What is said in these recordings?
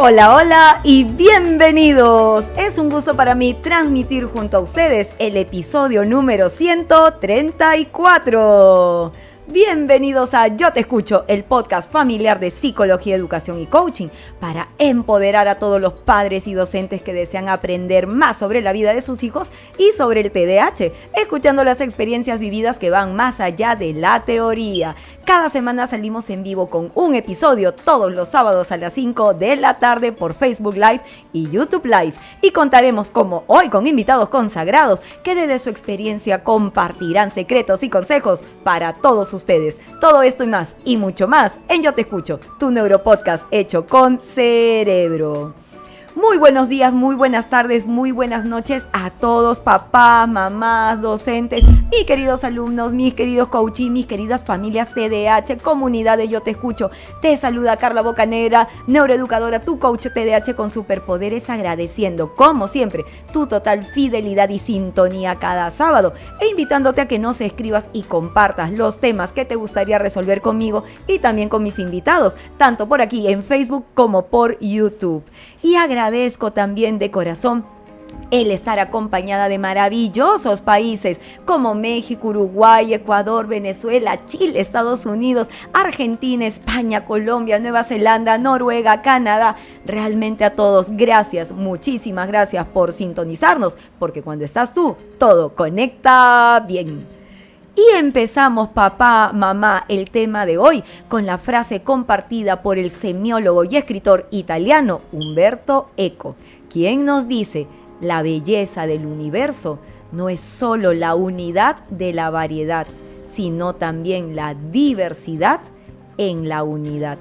Hola, hola y bienvenidos. Es un gusto para mí transmitir junto a ustedes el episodio número 134. Bienvenidos a Yo Te Escucho, el podcast familiar de psicología, educación y coaching para empoderar a todos los padres y docentes que desean aprender más sobre la vida de sus hijos y sobre el TDAH, escuchando las experiencias vividas que van más allá de la teoría. Cada semana salimos en vivo con un episodio todos los sábados a las 5 de la tarde por Facebook Live y YouTube Live. Y contaremos como hoy con invitados consagrados que desde su experiencia compartirán secretos y consejos para todos ustedes. Todo esto y más y mucho más en Yo Te Escucho, tu neuropodcast hecho con cerebro. Muy buenos días, muy buenas tardes, muy buenas noches a todos, papás, mamás, docentes, mis queridos alumnos, mis queridos coaches, mis queridas familias TDAH, comunidad de Yo Te Escucho. Te saluda Carla Bocanegra, neuroeducadora, tu coach TDAH con superpoderes, agradeciendo, como siempre, tu total fidelidad y sintonía cada sábado e invitándote a que nos escribas y compartas los temas que te gustaría resolver conmigo y también con mis invitados, tanto por aquí en Facebook como por YouTube. Y agradezco también de corazón el estar acompañada de maravillosos países como México, Uruguay, Ecuador, Venezuela, Chile, Estados Unidos, Argentina, España, Colombia, Nueva Zelanda, Noruega, Canadá. Realmente a todos, gracias, muchísimas gracias por sintonizarnos, porque cuando estás tú, todo conecta bien. Y empezamos, papá, mamá, el tema de hoy con la frase compartida por el semiólogo y escritor italiano Umberto Eco, quien nos dice: la belleza del universo no es solo la unidad de la variedad, sino también la diversidad en la unidad.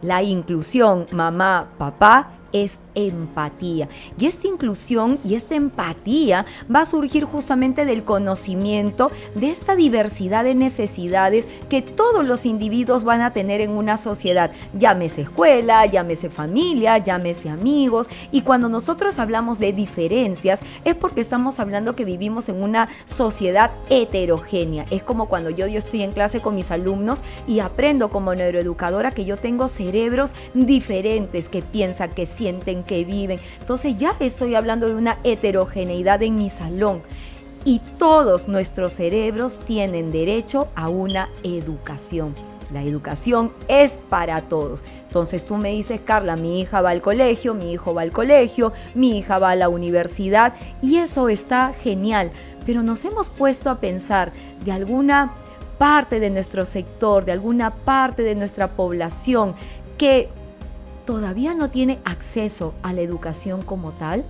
La inclusión, mamá, papá, es empatía. Y esta inclusión y esta empatía va a surgir justamente del conocimiento de esta diversidad de necesidades que todos los individuos van a tener en una sociedad, llámese escuela, llámese familia, llámese amigos. Y cuando nosotros hablamos de diferencias es porque estamos hablando que vivimos en una sociedad heterogénea. Es como cuando yo estoy en clase con mis alumnos y aprendo como neuroeducadora que yo tengo cerebros diferentes que piensan, que sienten, que viven. Entonces ya estoy hablando de una heterogeneidad en mi salón. Y todos nuestros cerebros tienen derecho a una educación. La educación es para todos. Entonces tú me dices: Carla, mi hija va al colegio, mi hijo va al colegio, mi hija va a la universidad, y eso está genial. Pero nos hemos puesto a pensar de alguna parte de nuestro sector, de alguna parte de nuestra población que todavía no tiene acceso a la educación como tal.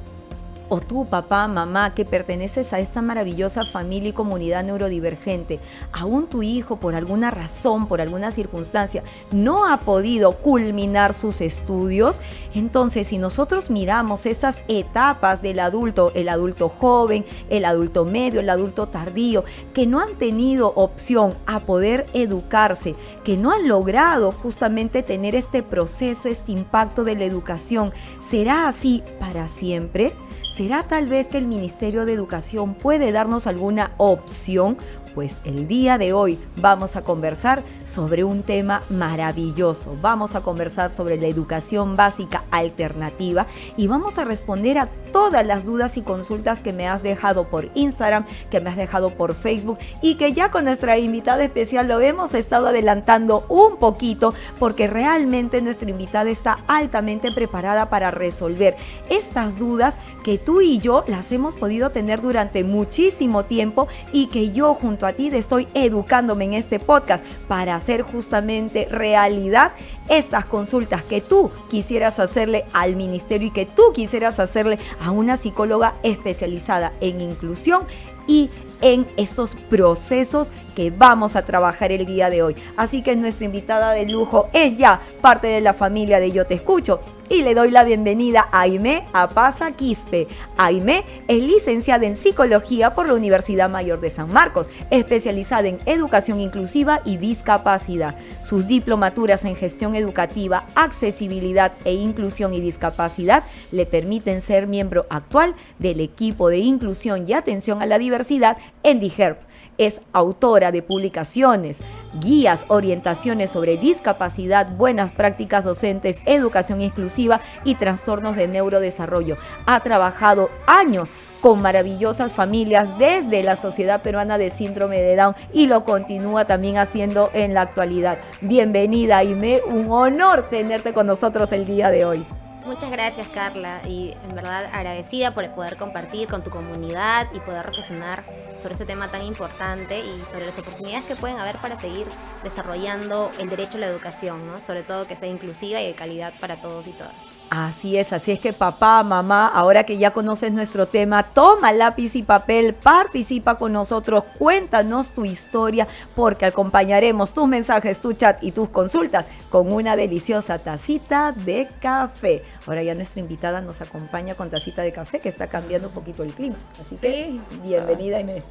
O tú, papá, mamá, que perteneces a esta maravillosa familia y comunidad neurodivergente, aún tu hijo por alguna razón, por alguna circunstancia, no ha podido culminar sus estudios. Entonces, si nosotros miramos esas etapas del adulto, el adulto joven, el adulto medio, el adulto tardío, que no han tenido opción a poder educarse, que no han logrado justamente tener este proceso, este impacto de la educación, ¿será así para siempre? ¿Será tal vez que el Ministerio de Educación puede darnos alguna opción? Pues el día de hoy vamos a conversar sobre un tema maravilloso. Vamos a conversar sobre la educación básica alternativa y vamos a responder a todas las dudas y consultas que me has dejado por Instagram, que me has dejado por Facebook y que ya con nuestra invitada especial lo hemos estado adelantando un poquito porque realmente nuestra invitada está altamente preparada para resolver estas dudas que tú y yo las hemos podido tener durante muchísimo tiempo y que yo junto a ti estoy educándome en este podcast para hacer justamente realidad estas consultas que tú quisieras hacerle al ministerio y que tú quisieras hacerle a una psicóloga especializada en inclusión y en estos procesos que vamos a trabajar el día de hoy. Así que nuestra invitada de lujo es ya parte de la familia de Yo Te Escucho y le doy la bienvenida a Aimé Apaza Quispe. Aimé es licenciada en Psicología por la Universidad Mayor de San Marcos, especializada en Educación Inclusiva y Discapacidad. Sus diplomaturas en Gestión Educativa, Accesibilidad e Inclusión y Discapacidad le permiten ser miembro actual del equipo de Inclusión y Atención a la Diversidad en DIGERP. Es autora de publicaciones, guías, orientaciones sobre discapacidad, buenas prácticas docentes, educación inclusiva inclusiva y trastornos de neurodesarrollo. Ha trabajado años con maravillosas familias desde la Sociedad Peruana de Síndrome de Down y lo continúa también haciendo en la actualidad. Bienvenida, Aimé, un honor tenerte con nosotros el día de hoy. Muchas gracias, Carla, y en verdad agradecida por poder compartir con tu comunidad y poder reflexionar sobre este tema tan importante y sobre las oportunidades que pueden haber para seguir desarrollando el derecho a la educación, ¿no? Sobre todo que sea inclusiva y de calidad para todos y todas. Así es que papá, mamá, ahora que ya conoces nuestro tema, toma lápiz y papel, participa con nosotros, cuéntanos tu historia, porque acompañaremos tus mensajes, tu chat y tus consultas con una deliciosa tacita de café. Ahora ya nuestra invitada nos acompaña con tacita de café, que está cambiando un poquito el clima. Así que bienvenida, Inés.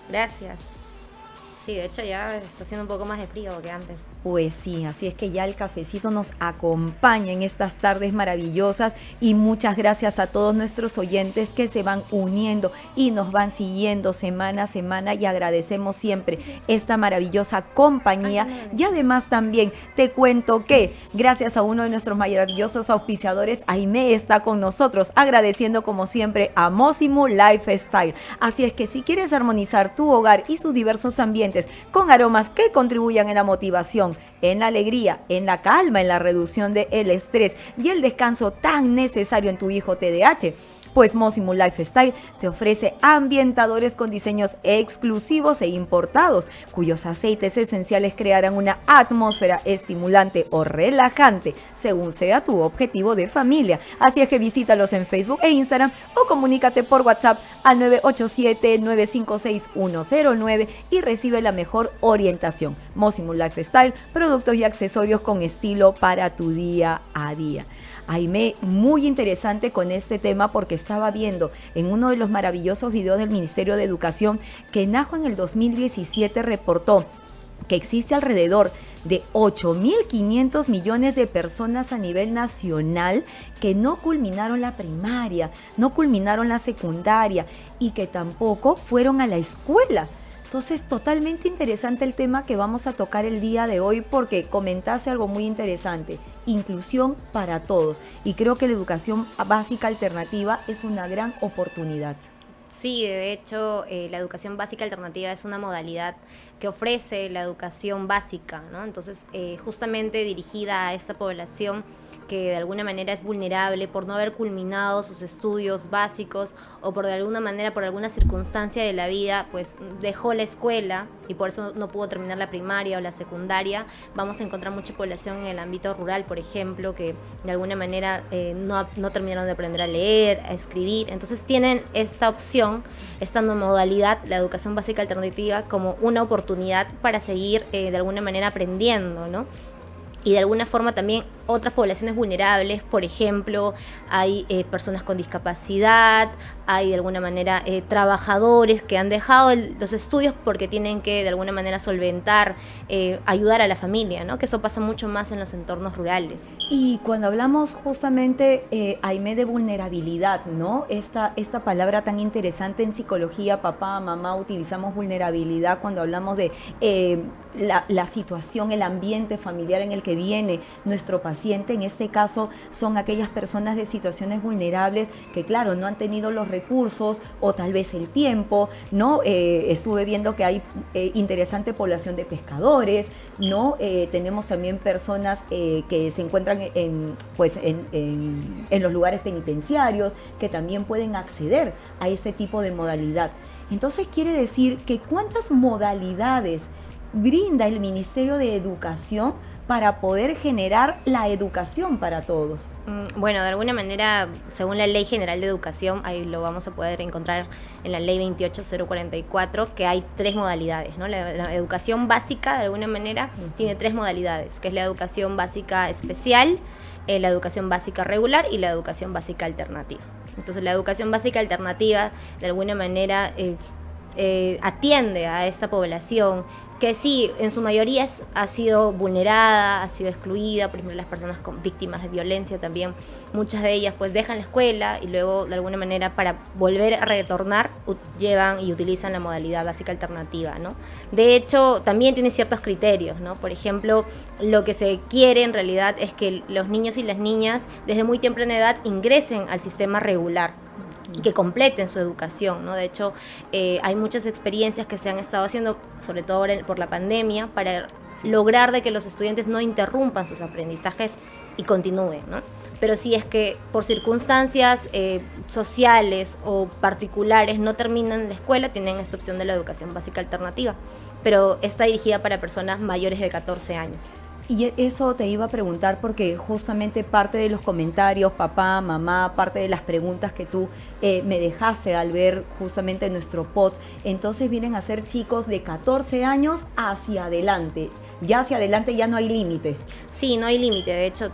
Gracias. Sí, de hecho ya está haciendo un poco más de frío que antes. Pues sí, así es que ya el cafecito nos acompaña en estas tardes maravillosas y muchas gracias a todos nuestros oyentes que se van uniendo y nos van siguiendo semana a semana y agradecemos siempre esta maravillosa compañía. Y además también te cuento que gracias a uno de nuestros maravillosos auspiciadores, Aimé está con nosotros, agradeciendo como siempre a Mosimu Lifestyle. Así es que si quieres armonizar tu hogar y sus diversos ambientes con aromas que contribuyan en la motivación, en la alegría, en la calma, en la reducción del estrés y el descanso tan necesario en tu hijo TDAH, pues Mosimu Lifestyle te ofrece ambientadores con diseños exclusivos e importados, cuyos aceites esenciales crearán una atmósfera estimulante o relajante, según sea tu objetivo de familia. Así es que visítalos en Facebook e Instagram o comunícate por WhatsApp al 987-956-109 y recibe la mejor orientación. Mosimu Lifestyle, productos y accesorios con estilo para tu día a día. Aimé, muy interesante con este tema porque estaba viendo en uno de los maravillosos videos del Ministerio de Educación que NAJO en el 2017 reportó que existe alrededor de 8.500 millones de personas a nivel nacional que no culminaron la primaria, no culminaron la secundaria y que tampoco fueron a la escuela. Entonces, totalmente interesante el tema que vamos a tocar el día de hoy porque comentaste algo muy interesante, inclusión para todos. Y creo que la educación básica alternativa es una gran oportunidad. Sí, de hecho, la educación básica alternativa es una modalidad que ofrece la educación básica, ¿no? Entonces, justamente dirigida a esta población que de alguna manera es vulnerable por no haber culminado sus estudios básicos o por de alguna manera, por alguna circunstancia de la vida, pues dejó la escuela y por eso no pudo terminar la primaria o la secundaria. Vamos a encontrar mucha población en el ámbito rural, por ejemplo, que de alguna manera no terminaron de aprender a leer, a escribir. Entonces tienen esta opción, esta modalidad, la educación básica alternativa, como una oportunidad para seguir de alguna manera aprendiendo, ¿no? Y de alguna forma también otras poblaciones vulnerables, por ejemplo, hay personas con discapacidad, hay de alguna manera trabajadores que han dejado los estudios porque tienen que de alguna manera solventar, ayudar a la familia, ¿no? Que eso pasa mucho más en los entornos rurales. Y cuando hablamos justamente, Aimé, de vulnerabilidad, ¿no? Esta palabra tan interesante en psicología, papá, mamá, utilizamos vulnerabilidad cuando hablamos de la situación, el ambiente familiar en el que viene nuestro paciente. En este caso son aquellas personas de situaciones vulnerables que, claro, no han tenido los recursos o tal vez el tiempo, ¿no? Estuve viendo que hay interesante población de pescadores, ¿no? Tenemos también personas que se encuentran en los lugares penitenciarios que también pueden acceder a ese tipo de modalidad. Entonces quiere decir que ¿cuántas modalidades brinda el Ministerio de Educación para poder generar la educación para todos? Bueno, de alguna manera, según la Ley General de Educación, ahí lo vamos a poder encontrar en la Ley 28044, que hay 3 modalidades, ¿no? La educación básica, de alguna manera, tiene 3 modalidades, que es la educación básica especial, la educación básica regular y la educación básica alternativa. Entonces, la educación básica alternativa, de alguna manera, atiende a esta población que sí, en su mayoría ha sido vulnerada, ha sido excluida, por ejemplo las personas víctimas de violencia también, muchas de ellas pues dejan la escuela y luego de alguna manera para volver a retornar llevan y utilizan la modalidad básica alternativa, ¿no? De hecho también tiene ciertos criterios, ¿no? Por ejemplo, lo que se quiere en realidad es que los niños y las niñas desde muy temprana edad ingresen al sistema regular y que completen su educación, ¿no? De hecho, hay muchas experiencias que se han estado haciendo, sobre todo ahora por la pandemia, para lograr de que los estudiantes no interrumpan sus aprendizajes y continúen, ¿no? Pero si es que por circunstancias sociales o particulares no terminan la escuela, tienen esta opción de la educación básica alternativa, pero está dirigida para personas mayores de 14 años. Y eso te iba a preguntar porque justamente parte de los comentarios, papá, mamá, parte de las preguntas que tú me dejaste al ver justamente nuestro pod, entonces vienen a ser chicos de 14 años hacia adelante. Ya hacia adelante ya no hay límite. Sí, no hay límite, de hecho,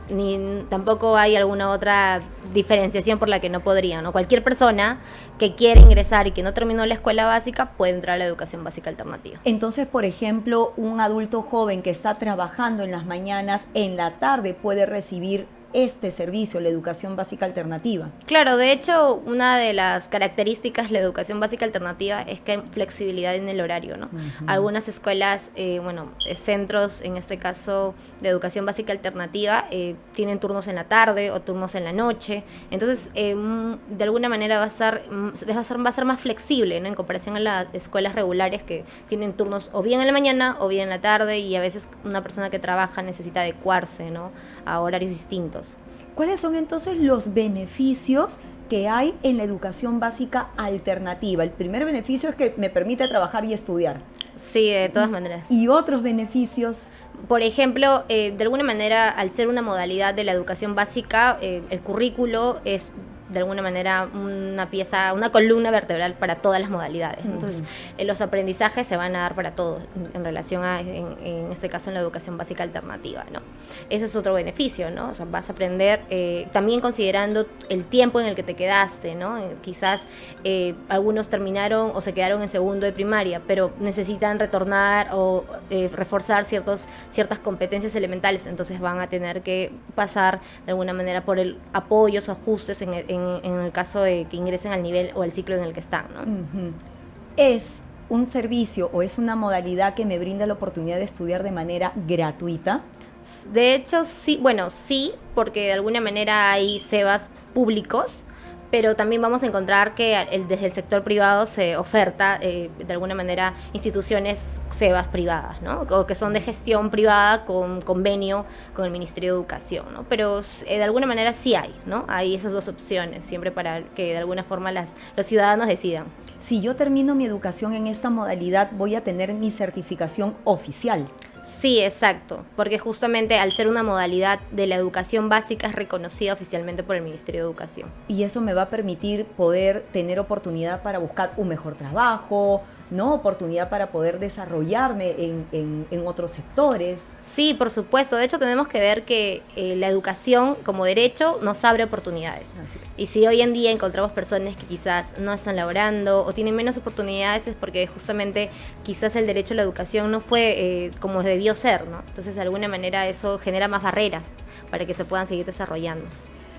tampoco hay alguna otra diferenciación por la que no podría, ¿no? Cualquier persona que quiera ingresar y que no terminó la escuela básica puede entrar a la educación básica alternativa. Entonces, por ejemplo, un adulto joven que está trabajando en las mañanas, en la tarde puede recibir este servicio, la educación básica alternativa. Claro, de hecho, una de las características de la educación básica alternativa es que hay flexibilidad en el horario, ¿no? Algunas escuelas, centros, en este caso de educación básica alternativa, tienen turnos en la tarde o turnos en la noche. Entonces, de alguna manera va a ser más flexible, ¿no? En comparación a las escuelas regulares que tienen turnos o bien en la mañana o bien en la tarde, y a veces una persona que trabaja necesita adecuarse, ¿no?, a horarios distintos. ¿Cuáles son entonces los beneficios que hay en la educación básica alternativa? El primer beneficio es que me permite trabajar y estudiar. Sí, de todas maneras. ¿Y otros beneficios? Por ejemplo, de alguna manera, al ser una modalidad de la educación básica, el currículo es de alguna manera una columna vertebral para todas las modalidades. Entonces, los aprendizajes se van a dar para todos en relación a, en este caso, en la educación básica alternativa, ¿no? Ese es otro beneficio, ¿no? O sea, vas a aprender también considerando el tiempo en el que te quedaste, ¿no? Quizás algunos terminaron o se quedaron en segundo de primaria, pero necesitan retornar o reforzar ciertas competencias elementales, entonces van a tener que pasar de alguna manera por el apoyos o ajustes en el caso de que ingresen al nivel o al ciclo en el que están, ¿no? ¿Es un servicio o es una modalidad que me brinda la oportunidad de estudiar de manera gratuita? De hecho, sí, bueno, sí, porque de alguna manera hay SEBAs públicos, pero también vamos a encontrar que desde el sector privado se oferta de alguna manera instituciones SEBAs privadas, ¿no? O que son de gestión privada con convenio con el Ministerio de Educación, ¿no? Pero de alguna manera sí hay, ¿no? Hay esas dos opciones, siempre para que de alguna forma los ciudadanos decidan. Si yo termino mi educación en esta modalidad, voy a tener mi certificación oficial. Sí, exacto, porque justamente al ser una modalidad de la educación básica es reconocida oficialmente por el Ministerio de Educación. Y eso me va a permitir poder tener oportunidad para buscar un mejor trabajo, ¿no? Oportunidad para poder desarrollarme en otros sectores. Sí, por supuesto. De hecho, tenemos que ver que la educación como derecho nos abre oportunidades. Así es. Y si hoy en día encontramos personas que quizás no están laborando o tienen menos oportunidades, es porque justamente quizás el derecho a la educación no fue como debió ser, ¿no? Entonces, de alguna manera eso genera más barreras para que se puedan seguir desarrollando.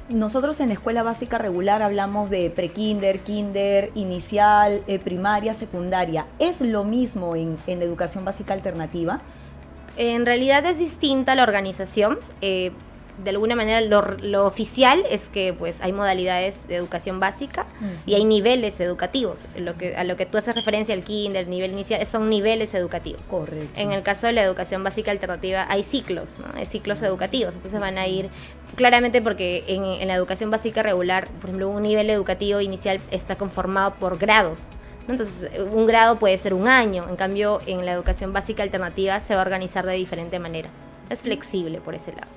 Nosotros en la escuela básica regular hablamos de prekinder, kinder, inicial, primaria, secundaria. ¿Es lo mismo en la educación básica alternativa? En realidad es distinta la organización. De alguna manera lo oficial es que pues hay modalidades de educación básica y hay niveles educativos. A lo que tú haces referencia, al kinder, el nivel inicial, son niveles educativos. Correcto. En el caso de la educación básica alternativa hay ciclos, ¿no? Hay ciclos educativos, entonces van a ir claramente porque en la educación básica regular, por ejemplo, un nivel educativo inicial está conformado por grados. Entonces, un grado puede ser un año, en cambio, en la educación básica alternativa se va a organizar de diferente manera. Es flexible por ese lado.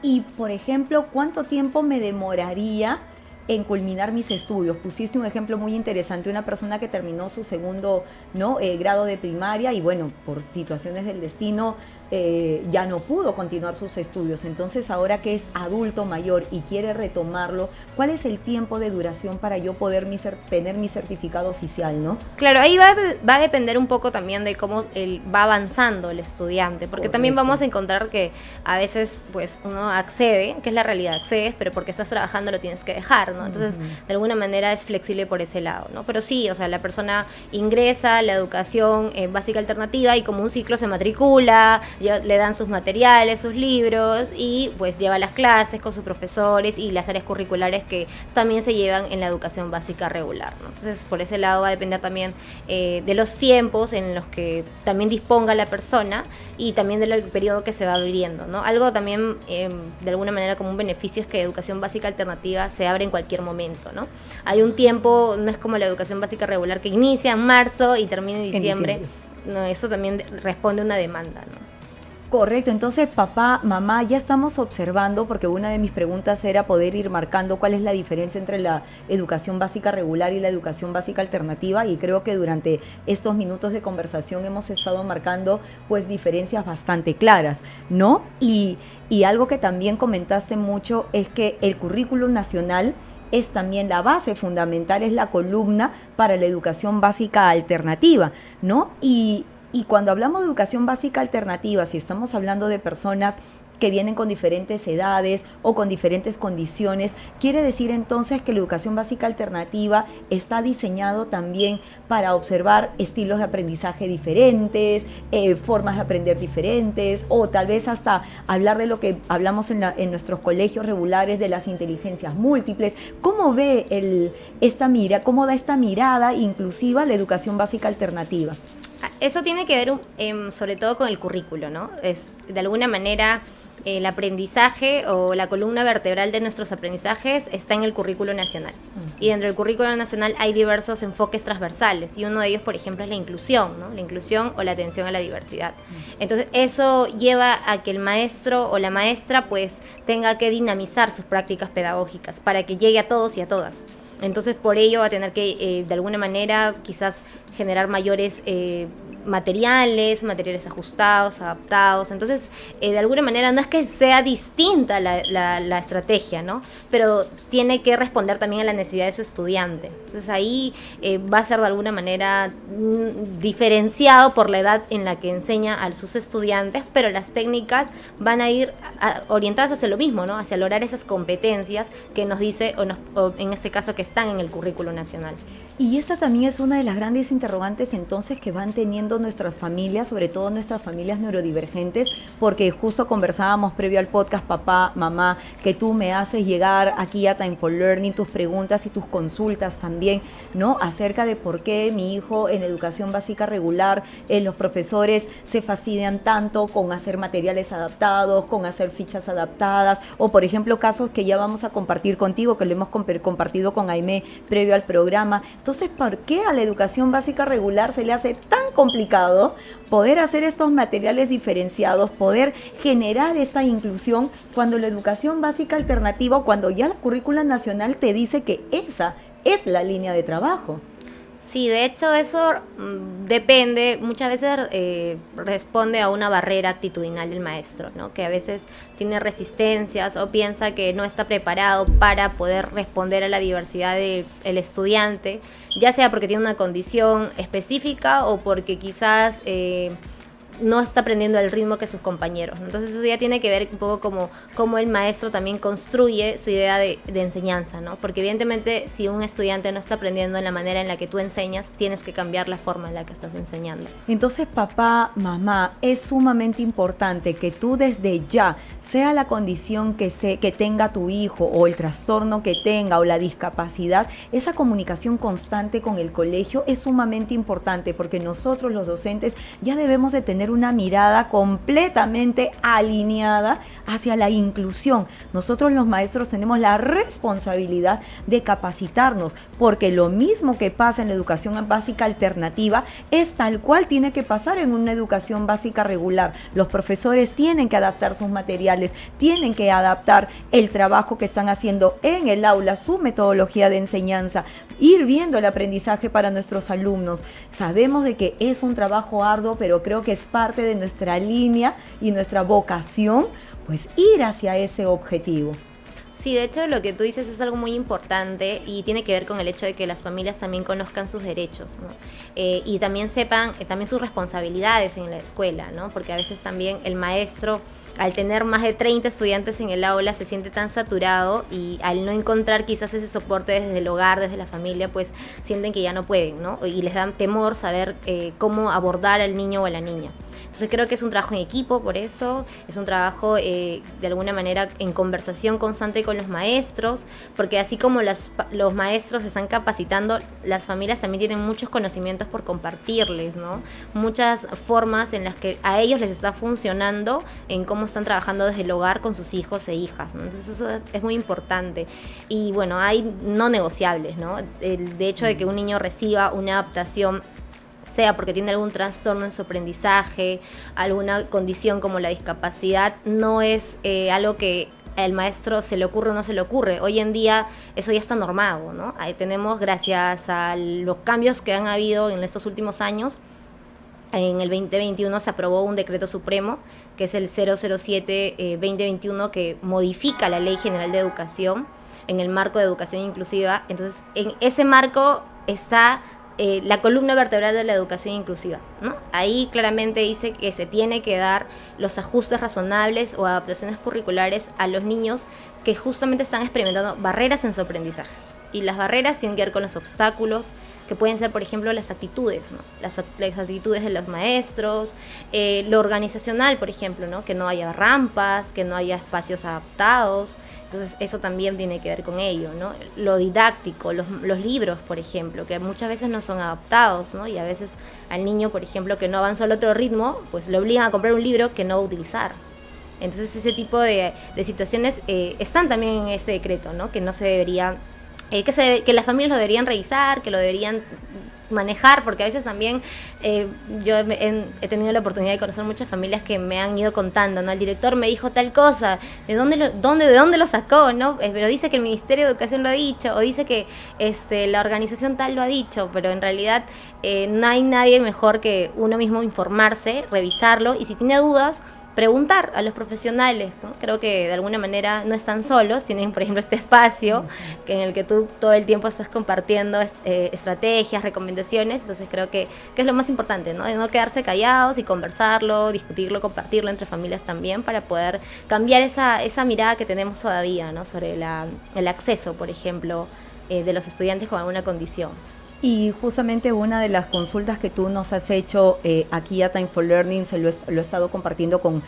Y, por ejemplo, ¿cuánto tiempo me demoraría en culminar mis estudios. Pusiste un ejemplo muy interesante, una persona que terminó su segundo, ¿no? Grado de primaria y bueno, por situaciones del destino ya no pudo continuar sus estudios. Entonces ahora que es adulto mayor y quiere retomarlo, ¿cuál es el tiempo de duración para yo poder tener mi certificado oficial, ¿no? Claro, ahí va a depender un poco también de cómo va avanzando el estudiante, porque también vamos a encontrar que a veces pues uno accede, que es la realidad, accedes, pero porque estás trabajando lo tienes que dejar, ¿no? Entonces, de alguna manera es flexible por ese lado, ¿no? Pero sí, o sea, la persona ingresa a la educación básica alternativa y como un ciclo se matricula, le dan sus materiales, sus libros y pues lleva las clases con sus profesores y las áreas curriculares que también se llevan en la educación básica regular, ¿no? Entonces, por ese lado va a depender también de los tiempos en los que también disponga la persona y también del periodo que se va abriendo, ¿no? Algo también, de alguna manera, como un beneficio es que educación básica alternativa se abre en cualquier momento, ¿no? Hay un tiempo, no es como la educación básica regular que inicia en marzo y termina en diciembre. No, eso también responde a una demanda, ¿no? Correcto, entonces papá, mamá, ya estamos observando, porque una de mis preguntas era poder ir marcando cuál es la diferencia entre la educación básica regular y la educación básica alternativa, y creo que durante estos minutos de conversación hemos estado marcando pues diferencias bastante claras, ¿no? Y algo que también comentaste mucho es que el currículum nacional es también la base fundamental, es la columna para la educación básica alternativa, ¿no? Y cuando hablamos de educación básica alternativa, si estamos hablando de personas que vienen con diferentes edades o con diferentes condiciones, quiere decir entonces que la educación básica alternativa está diseñado también para observar estilos de aprendizaje diferentes, formas de aprender diferentes, o tal vez hasta hablar de lo que hablamos en nuestros colegios regulares de las inteligencias múltiples. ¿Cómo ve cómo da esta mirada inclusiva la educación básica alternativa? Eso tiene que ver sobre todo con el currículo, ¿no? Es de alguna manera el aprendizaje o la columna vertebral de nuestros aprendizajes está en el currículo nacional. Y dentro del currículo nacional hay diversos enfoques transversales y uno de ellos, por ejemplo, es la inclusión, ¿no? La inclusión o la atención a la diversidad. Entonces, eso lleva a que el maestro o la maestra pues tenga que dinamizar sus prácticas pedagógicas para que llegue a todos y a todas. Entonces, por ello va a tener que, de alguna manera, quizás generar mayores materiales ajustados, adaptados. Entonces, de alguna manera, no es que sea distinta la estrategia, ¿no? Pero tiene que responder también a la necesidad de su estudiante. Entonces, ahí va a ser de alguna manera diferenciado por la edad en la que enseña a sus estudiantes, pero las técnicas van a ir orientadas hacia lo mismo, ¿no? Hacia lograr esas competencias que nos dice, o en este caso, que están en el currículo nacional. Y esta también es una de las grandes interrogantes entonces que van teniendo nuestras familias, sobre todo nuestras familias neurodivergentes, porque justo conversábamos previo al podcast, papá, mamá, que tú me haces llegar aquí a Time for Learning tus preguntas y tus consultas también, ¿no? Acerca de por qué mi hijo en educación básica regular, los profesores se fastidian tanto con hacer materiales adaptados, con hacer fichas adaptadas, o por ejemplo casos que ya vamos a compartir contigo, que lo hemos compartido con Aimé previo al programa. Entonces, ¿por qué a la educación básica regular se le hace tan complicado poder hacer estos materiales diferenciados, poder generar esta inclusión cuando la educación básica alternativa, cuando ya la currícula nacional te dice que esa es la línea de trabajo? Sí, de hecho eso depende, muchas veces responde a una barrera actitudinal del maestro, ¿no? Que a veces tiene resistencias o piensa que no está preparado para poder responder a la diversidad del estudiante, ya sea porque tiene una condición específica o porque quizás no está aprendiendo al ritmo que sus compañeros. Entonces eso ya tiene que ver un poco como el maestro también construye su idea de enseñanza, ¿no? Porque evidentemente si un estudiante no está aprendiendo en la manera en la que tú enseñas, tienes que cambiar la forma en la que estás enseñando. Entonces, papá, mamá, es sumamente importante que tú desde ya, sea la condición que tenga tu hijo o el trastorno que tenga o la discapacidad, esa comunicación constante con el colegio es sumamente importante porque nosotros los docentes ya debemos de tener tener una mirada completamente alineada hacia la inclusión. Nosotros los maestros tenemos la responsabilidad de capacitarnos, porque lo mismo que pasa en la educación básica alternativa es tal cual tiene que pasar en una educación básica regular. Los profesores tienen que adaptar sus materiales, tienen que adaptar el trabajo que están haciendo en el aula, su metodología de enseñanza, ir viendo el aprendizaje para nuestros alumnos. Sabemos de que es un trabajo arduo, pero creo que es parte de nuestra línea y nuestra vocación, pues ir hacia ese objetivo. Sí, de hecho lo que tú dices es algo muy importante y tiene que ver con el hecho de que las familias también conozcan sus derechos, ¿no? Y también sepan también sus responsabilidades en la escuela, ¿no? Porque a veces también el maestro, al tener más de 30 estudiantes en el aula, se siente tan saturado y al no encontrar quizás ese soporte desde el hogar, desde la familia, pues sienten que ya no pueden, ¿no? Y les dan temor saber cómo abordar al niño o a la niña. Entonces creo que es un trabajo en equipo, por eso es un trabajo de alguna manera en conversación constante con los maestros, porque así como los maestros se están capacitando, las familias también tienen muchos conocimientos por compartirles, ¿no? Muchas formas en las que a ellos les está funcionando en cómo están trabajando desde el hogar con sus hijos e hijas, ¿no? Entonces eso es muy importante. Y bueno, hay no negociables, ¿no? De hecho de que un niño reciba una adaptación, sea porque tiene algún trastorno en su aprendizaje, alguna condición como la discapacidad, no es algo que al maestro se le ocurre o no se le ocurre. Hoy en día eso ya está normado, ¿no? Ahí tenemos, gracias a los cambios que han habido en estos últimos años, en el 2021 se aprobó un decreto supremo, que es el 007-2021, que modifica la Ley General de Educación en el marco de educación inclusiva. Entonces, en ese marco está la columna vertebral de la educación inclusiva, ¿no? Ahí claramente dice que se tiene que dar los ajustes razonables o adaptaciones curriculares a los niños que justamente están experimentando barreras en su aprendizaje. Y las barreras tienen que ver con los obstáculos, que pueden ser, por ejemplo, las actitudes, ¿no? Las actitudes de los maestros, lo organizacional, por ejemplo, ¿no? Que no haya rampas, que no haya espacios adaptados. Entonces eso también tiene que ver con ello, ¿no? Lo didáctico, los libros, por ejemplo, que muchas veces no son adaptados, ¿no? Y a veces al niño, por ejemplo, que no avanzó al otro ritmo, pues le obligan a comprar un libro que no va a utilizar. Entonces ese tipo de situaciones están también en ese decreto, ¿no? Que no se debería, que las familias lo deberían revisar, que lo deberían manejar, porque a veces también yo he tenido la oportunidad de conocer muchas familias que me han ido contando, ¿no? El director me dijo tal cosa, ¿de dónde lo sacó, no? Pero dice que el Ministerio de Educación lo ha dicho, o dice que la organización tal lo ha dicho, pero en realidad no hay nadie mejor que uno mismo informarse, revisarlo, y si tiene dudas, preguntar a los profesionales, ¿no? Creo que de alguna manera no están solos, tienen, por ejemplo, este espacio en el que tú todo el tiempo estás compartiendo estrategias, recomendaciones. Entonces creo que es lo más importante, ¿no? De no quedarse callados y conversarlo, discutirlo, compartirlo entre familias también, para poder cambiar esa mirada que tenemos todavía, ¿no? Sobre el acceso, por ejemplo, de los estudiantes con alguna condición. Y justamente una de las consultas que tú nos has hecho aquí a Time for Learning, lo he estado compartiendo con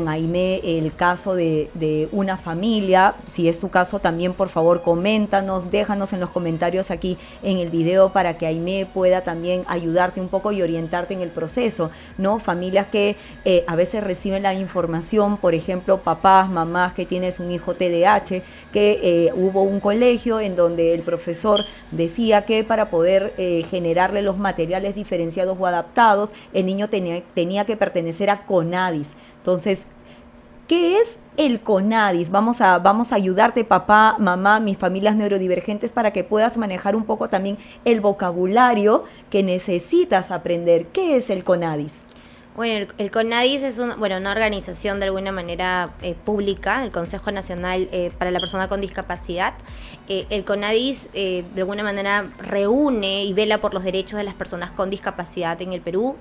Aimé, el caso de una familia. Si es tu caso también, por favor, coméntanos, déjanos en los comentarios aquí en el video para que Aimé pueda también ayudarte un poco y orientarte en el proceso, ¿no? Familias que a veces reciben la información, por ejemplo, papás, mamás, que tienes un hijo TDAH, que hubo un colegio en donde el profesor decía que para poder generarle los materiales diferenciados o adaptados, el niño tenía que pertenecer a CONADIS. Entonces, ¿qué es el CONADIS? Vamos a ayudarte, papá, mamá, mis familias neurodivergentes, para que puedas manejar un poco también el vocabulario que necesitas aprender. ¿Qué es el CONADIS? Bueno, el CONADIS es una organización de alguna manera pública, el Consejo Nacional para la Persona con Discapacidad. El CONADIS de alguna manera reúne y vela por los derechos de las personas con discapacidad en el Perú.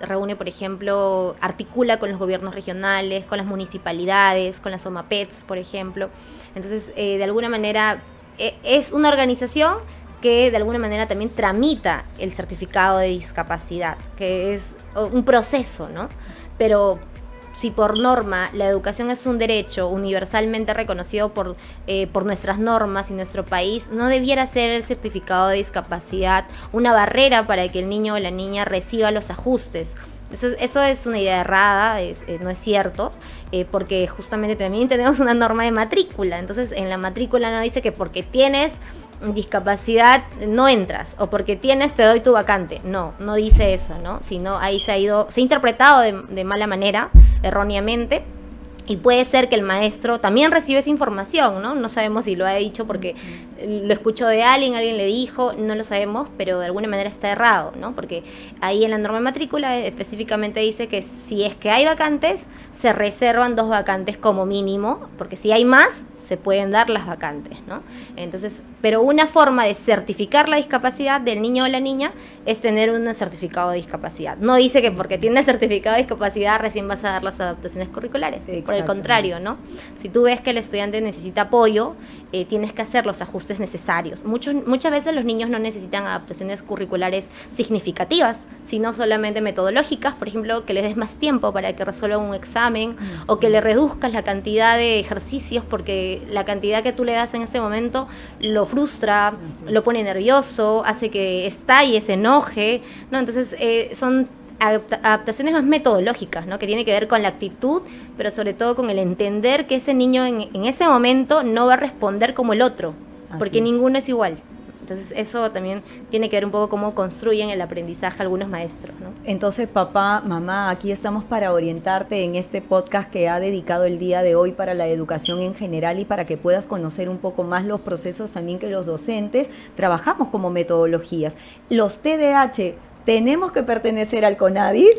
Reúne, por ejemplo, articula con los gobiernos regionales, con las municipalidades, con las OMAPETs, por ejemplo. Entonces, de alguna manera es una organización que de alguna manera también tramita el certificado de discapacidad, que es un proceso, ¿no? Pero si por norma la educación es un derecho universalmente reconocido por nuestras normas y nuestro país, no debiera ser el certificado de discapacidad una barrera para que el niño o la niña reciba los ajustes Eso es una idea errada, no es cierto, porque justamente también tenemos una norma de matrícula. Entonces, en la matrícula no dice que porque tienes discapacidad no entras, o porque tienes te doy tu vacante. No dice eso, ¿no? Sino ahí se ha interpretado de mala manera, erróneamente. Y puede ser que el maestro también recibe esa información, ¿no? No sabemos si lo ha dicho porque lo escuchó de alguien le dijo, no lo sabemos, pero de alguna manera está errado, ¿no? Porque ahí en la norma de matrícula específicamente dice que si es que hay vacantes, se reservan 2 vacantes como mínimo, porque si hay más, se pueden dar las vacantes, ¿no? Entonces, pero una forma de certificar la discapacidad del niño o la niña es tener un certificado de discapacidad. No dice que porque tienes certificado de discapacidad recién vas a dar las adaptaciones curriculares. Por el contrario, ¿no? Si tú ves que el estudiante necesita apoyo, tienes que hacer los ajustes necesarios. Muchas veces los niños no necesitan adaptaciones curriculares significativas, sino solamente metodológicas, por ejemplo, que les des más tiempo para que resuelvan un examen, o que le reduzcas la cantidad de ejercicios, porque la cantidad que tú le das en ese momento lo frustra, lo pone nervioso, hace que estalle, se enoje, ¿no? Entonces son adaptaciones más metodológicas, ¿no? Que tiene que ver con la actitud, pero sobre todo con el entender que ese niño en ese momento no va a responder como el otro, porque ninguno es igual. Entonces eso también tiene que ver un poco cómo construyen el aprendizaje algunos maestros, ¿no? Entonces, papá, mamá, aquí estamos para orientarte en este podcast que ha dedicado el día de hoy para la educación en general y para que puedas conocer un poco más los procesos también que los docentes trabajamos como metodologías. Los TDAH, ¿tenemos que pertenecer al CONADIS?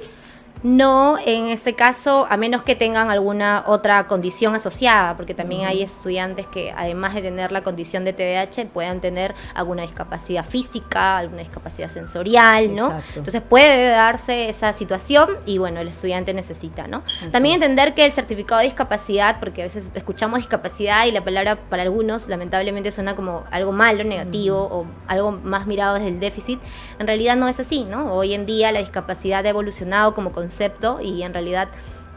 No, en este caso, a menos que tengan alguna otra condición asociada, porque también hay estudiantes que además de tener la condición de TDAH puedan tener alguna discapacidad física, alguna discapacidad sensorial, ¿no? Exacto. Entonces puede darse esa situación y bueno, el estudiante necesita, ¿no? Exacto. También entender que el certificado de discapacidad, porque a veces escuchamos discapacidad y la palabra para algunos lamentablemente suena como algo malo, negativo, o algo más mirado desde el déficit. En realidad no es así, ¿no? Hoy en día la discapacidad ha evolucionado como concepto y en realidad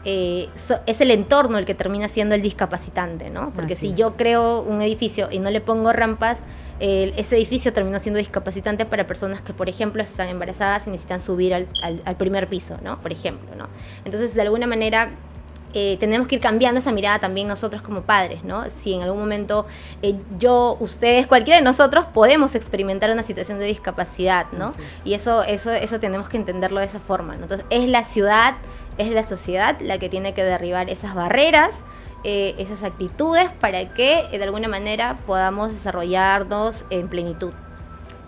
es el entorno el que termina siendo el discapacitante, ¿no? Porque si yo creo un edificio y no le pongo rampas, ese edificio terminó siendo discapacitante para personas que, por ejemplo, están embarazadas y necesitan subir al primer piso, ¿no? Por ejemplo, ¿no? Entonces, de alguna manera, tenemos que ir cambiando esa mirada también nosotros como padres, ¿no? Si en algún momento ustedes, cualquiera de nosotros podemos experimentar una situación de discapacidad, ¿no? Y eso tenemos que entenderlo de esa forma, ¿no? Entonces, es la ciudad, es la sociedad la que tiene que derribar esas barreras, esas actitudes para que de alguna manera podamos desarrollarnos en plenitud.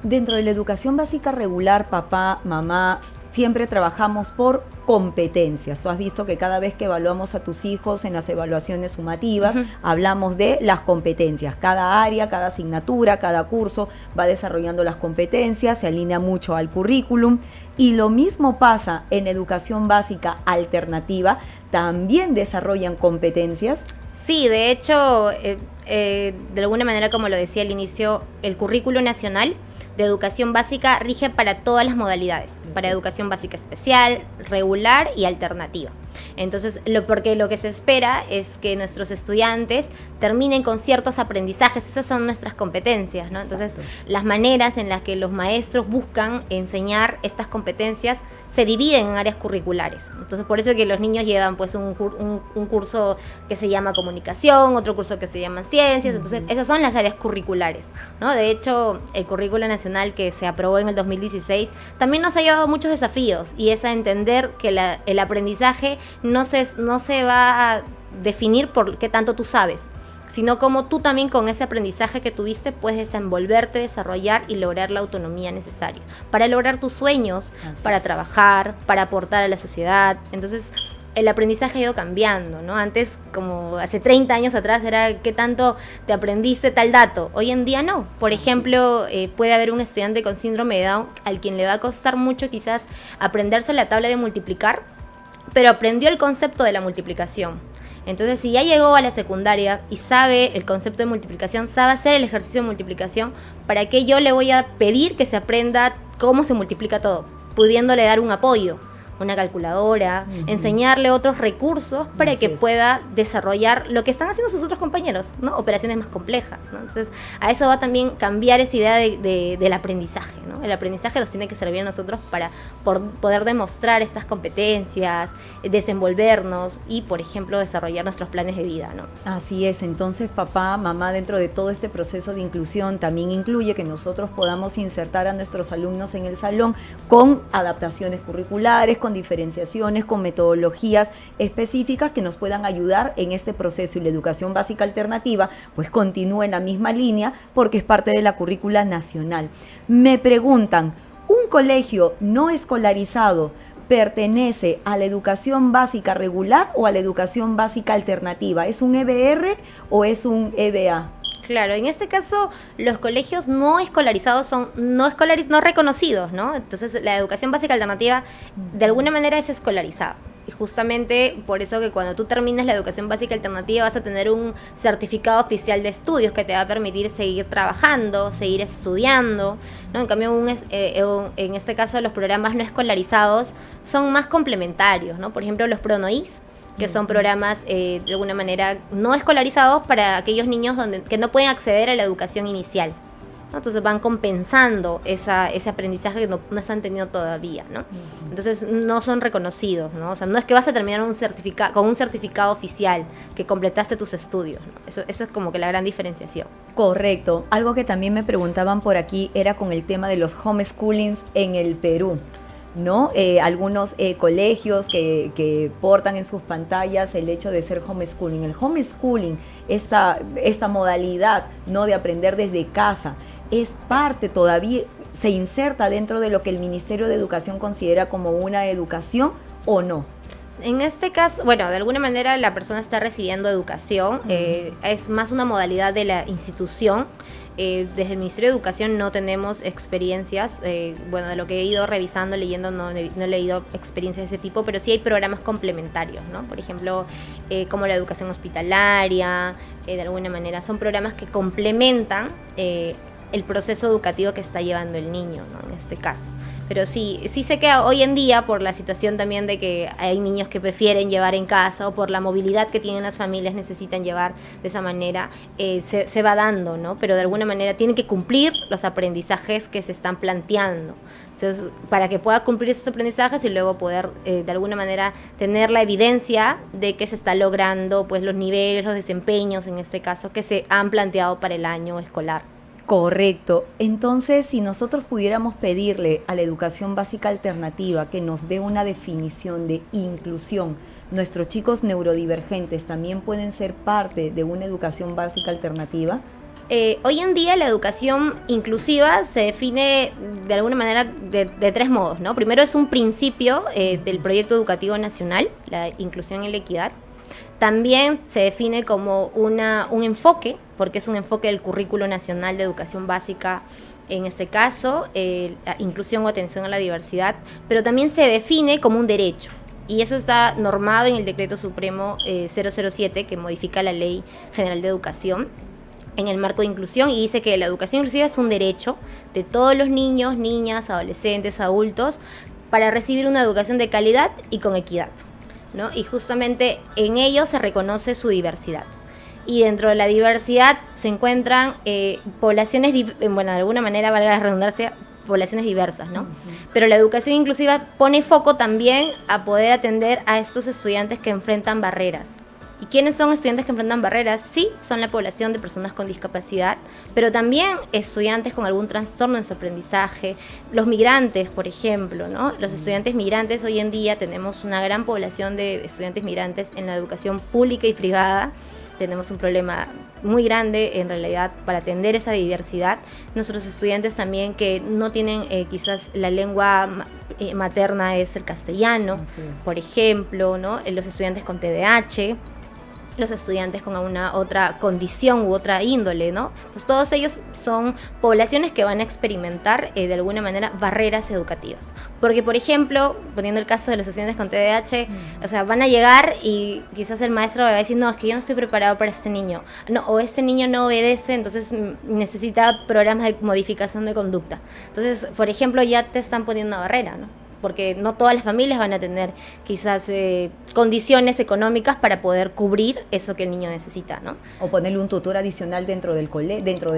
Dentro de la educación básica regular, papá, mamá, siempre trabajamos por competencias. Tú has visto que cada vez que evaluamos a tus hijos en las evaluaciones sumativas, hablamos de las competencias. Cada área, cada asignatura, cada curso va desarrollando las competencias, se alinea mucho al currículum. Y lo mismo pasa en educación básica alternativa, también desarrollan competencias. Sí, de hecho, de alguna manera, como lo decía al inicio, el currículo nacional de educación básica rige para todas las modalidades, para educación básica especial, regular y alternativa. Entonces, porque lo que se espera es que nuestros estudiantes terminen con ciertos aprendizajes, esas son nuestras competencias, ¿no? Entonces, las maneras en las que los maestros buscan enseñar estas competencias se dividen en áreas curriculares. Entonces, por eso que los niños llevan pues un curso que se llama comunicación, otro curso que se llama ciencias, entonces esas son las áreas curriculares, ¿no? De hecho, el currículo nacional que se aprobó en el 2016 también nos ha llevado muchos desafíos, y es a entender que el aprendizaje no se va a definir por qué tanto tú sabes, sino como tú también con ese aprendizaje que tuviste puedes desenvolverte, desarrollar y lograr la autonomía necesaria para lograr tus sueños, para trabajar, para aportar a la sociedad. Entonces, el aprendizaje ha ido cambiando, ¿no? Antes, como hace 30 años atrás, era qué tanto te aprendiste tal dato. Hoy en día no. Por ejemplo, puede haber un estudiante con síndrome de Down al quien le va a costar mucho quizás aprenderse la tabla de multiplicar, pero aprendió el concepto de la multiplicación. Entonces, si ya llegó a la secundaria y sabe el concepto de multiplicación, sabe hacer el ejercicio de multiplicación, ¿para qué yo le voy a pedir que se aprenda cómo se multiplica todo? Pudiéndole dar un apoyo, una calculadora, enseñarle otros recursos para que pueda desarrollar lo que están haciendo sus otros compañeros, ¿no? Operaciones más complejas, ¿no? Entonces, a eso va también cambiar esa idea del aprendizaje, ¿no? El aprendizaje nos tiene que servir a nosotros para poder demostrar estas competencias, desenvolvernos y, por ejemplo, desarrollar nuestros planes de vida, ¿no? Así es, entonces papá, mamá, dentro de todo este proceso de inclusión también incluye que nosotros podamos insertar a nuestros alumnos en el salón con adaptaciones curriculares, con diferenciaciones, con metodologías específicas que nos puedan ayudar en este proceso, y la educación básica alternativa pues continúa en la misma línea porque es parte de la currícula nacional. Me preguntan, ¿un colegio no escolarizado pertenece a la educación básica regular o a la educación básica alternativa? ¿Es un EBR o es un EBA? Claro, en este caso los colegios no escolarizados son no reconocidos, ¿no? Entonces la educación básica alternativa de alguna manera es escolarizada. Y justamente por eso que cuando tú termines la educación básica alternativa vas a tener un certificado oficial de estudios que te va a permitir seguir trabajando, seguir estudiando, ¿no? En cambio, en este caso los programas no escolarizados son más complementarios, ¿no? Por ejemplo, los PRONOIS, que son programas de alguna manera no escolarizados para aquellos niños que no pueden acceder a la educación inicial, ¿no? Entonces van compensando ese aprendizaje que no están teniendo todavía, ¿no? Entonces no son reconocidos, ¿no? O sea, no es que vas a terminar con un certificado oficial que completaste tus estudios, ¿no? Eso es como que la gran diferenciación. Correcto. Algo que también me preguntaban por aquí era con el tema de los homeschoolings en el Perú, ¿no? Algunos colegios que portan en sus pantallas el hecho de ser homeschooling. El homeschooling, esta modalidad, ¿no?, de aprender desde casa, es parte todavía, se inserta dentro de lo que el Ministerio de Educación considera como una educación, ¿o no? En este caso, bueno, de alguna manera la persona está recibiendo educación, es más una modalidad de la institución. Desde el Ministerio de Educación no tenemos experiencias, bueno, de lo que he ido revisando, leyendo, no he leído experiencias de ese tipo, pero sí hay programas complementarios, ¿no? Por ejemplo, como la educación hospitalaria, de alguna manera, son programas que complementan el proceso educativo que está llevando el niño, ¿no? En este caso. Pero sí sé que hoy en día, por la situación también de que hay niños que prefieren llevar en casa o por la movilidad que tienen las familias, necesitan llevar de esa manera, se va dando, ¿no? Pero de alguna manera tienen que cumplir los aprendizajes que se están planteando. Entonces, para que pueda cumplir esos aprendizajes y luego poder, de alguna manera, tener la evidencia de que se está logrando, pues, los niveles, los desempeños, en este caso, que se han planteado para el año escolar. Correcto. Entonces, si nosotros pudiéramos pedirle a la educación básica alternativa que nos dé una definición de inclusión, ¿nuestros chicos neurodivergentes también pueden ser parte de una educación básica alternativa? Hoy en día la educación inclusiva se define de alguna manera de tres modos, ¿no? Primero es un principio del proyecto educativo nacional, la inclusión y la equidad. También se define como un enfoque, porque es un enfoque del currículo nacional de educación básica, en este caso, inclusión o atención a la diversidad, pero también se define como un derecho. Y eso está normado en el Decreto Supremo 007, que modifica la Ley General de Educación, en el marco de inclusión, y dice que la educación inclusiva es un derecho de todos los niños, niñas, adolescentes, adultos, para recibir una educación de calidad y con equidad, ¿no? Y justamente en ello se reconoce su diversidad. Y dentro de la diversidad se encuentran poblaciones, bueno, de alguna manera, valga la redundancia, poblaciones diversas, ¿no? Pero la educación inclusiva pone foco también a poder atender a estos estudiantes que enfrentan barreras. ¿Y quiénes son estudiantes que enfrentan barreras? Sí, son la población de personas con discapacidad, pero también estudiantes con algún trastorno en su aprendizaje, los migrantes, por ejemplo, ¿no? Los estudiantes migrantes, hoy en día tenemos una gran población de estudiantes migrantes en la educación pública y privada. Tenemos un problema muy grande en realidad para atender esa diversidad. Nuestros estudiantes también que no tienen quizás la lengua materna es el castellano, por ejemplo, ¿no? Los estudiantes con TDAH, los estudiantes con alguna otra condición u otra índole, ¿no? Pues todos ellos son poblaciones que van a experimentar de alguna manera barreras educativas. Porque, por ejemplo, poniendo el caso de los estudiantes con TDAH, o sea, van a llegar y quizás el maestro va a decir, no, es que yo no estoy preparado para este niño, no, o este niño no obedece, entonces necesita programas de modificación de conducta. Entonces, por ejemplo, ya te están poniendo una barrera, ¿no? porque no todas las familias van a tener quizás condiciones económicas para poder cubrir eso que el niño necesita, ¿no? O ponerle un tutor adicional dentro del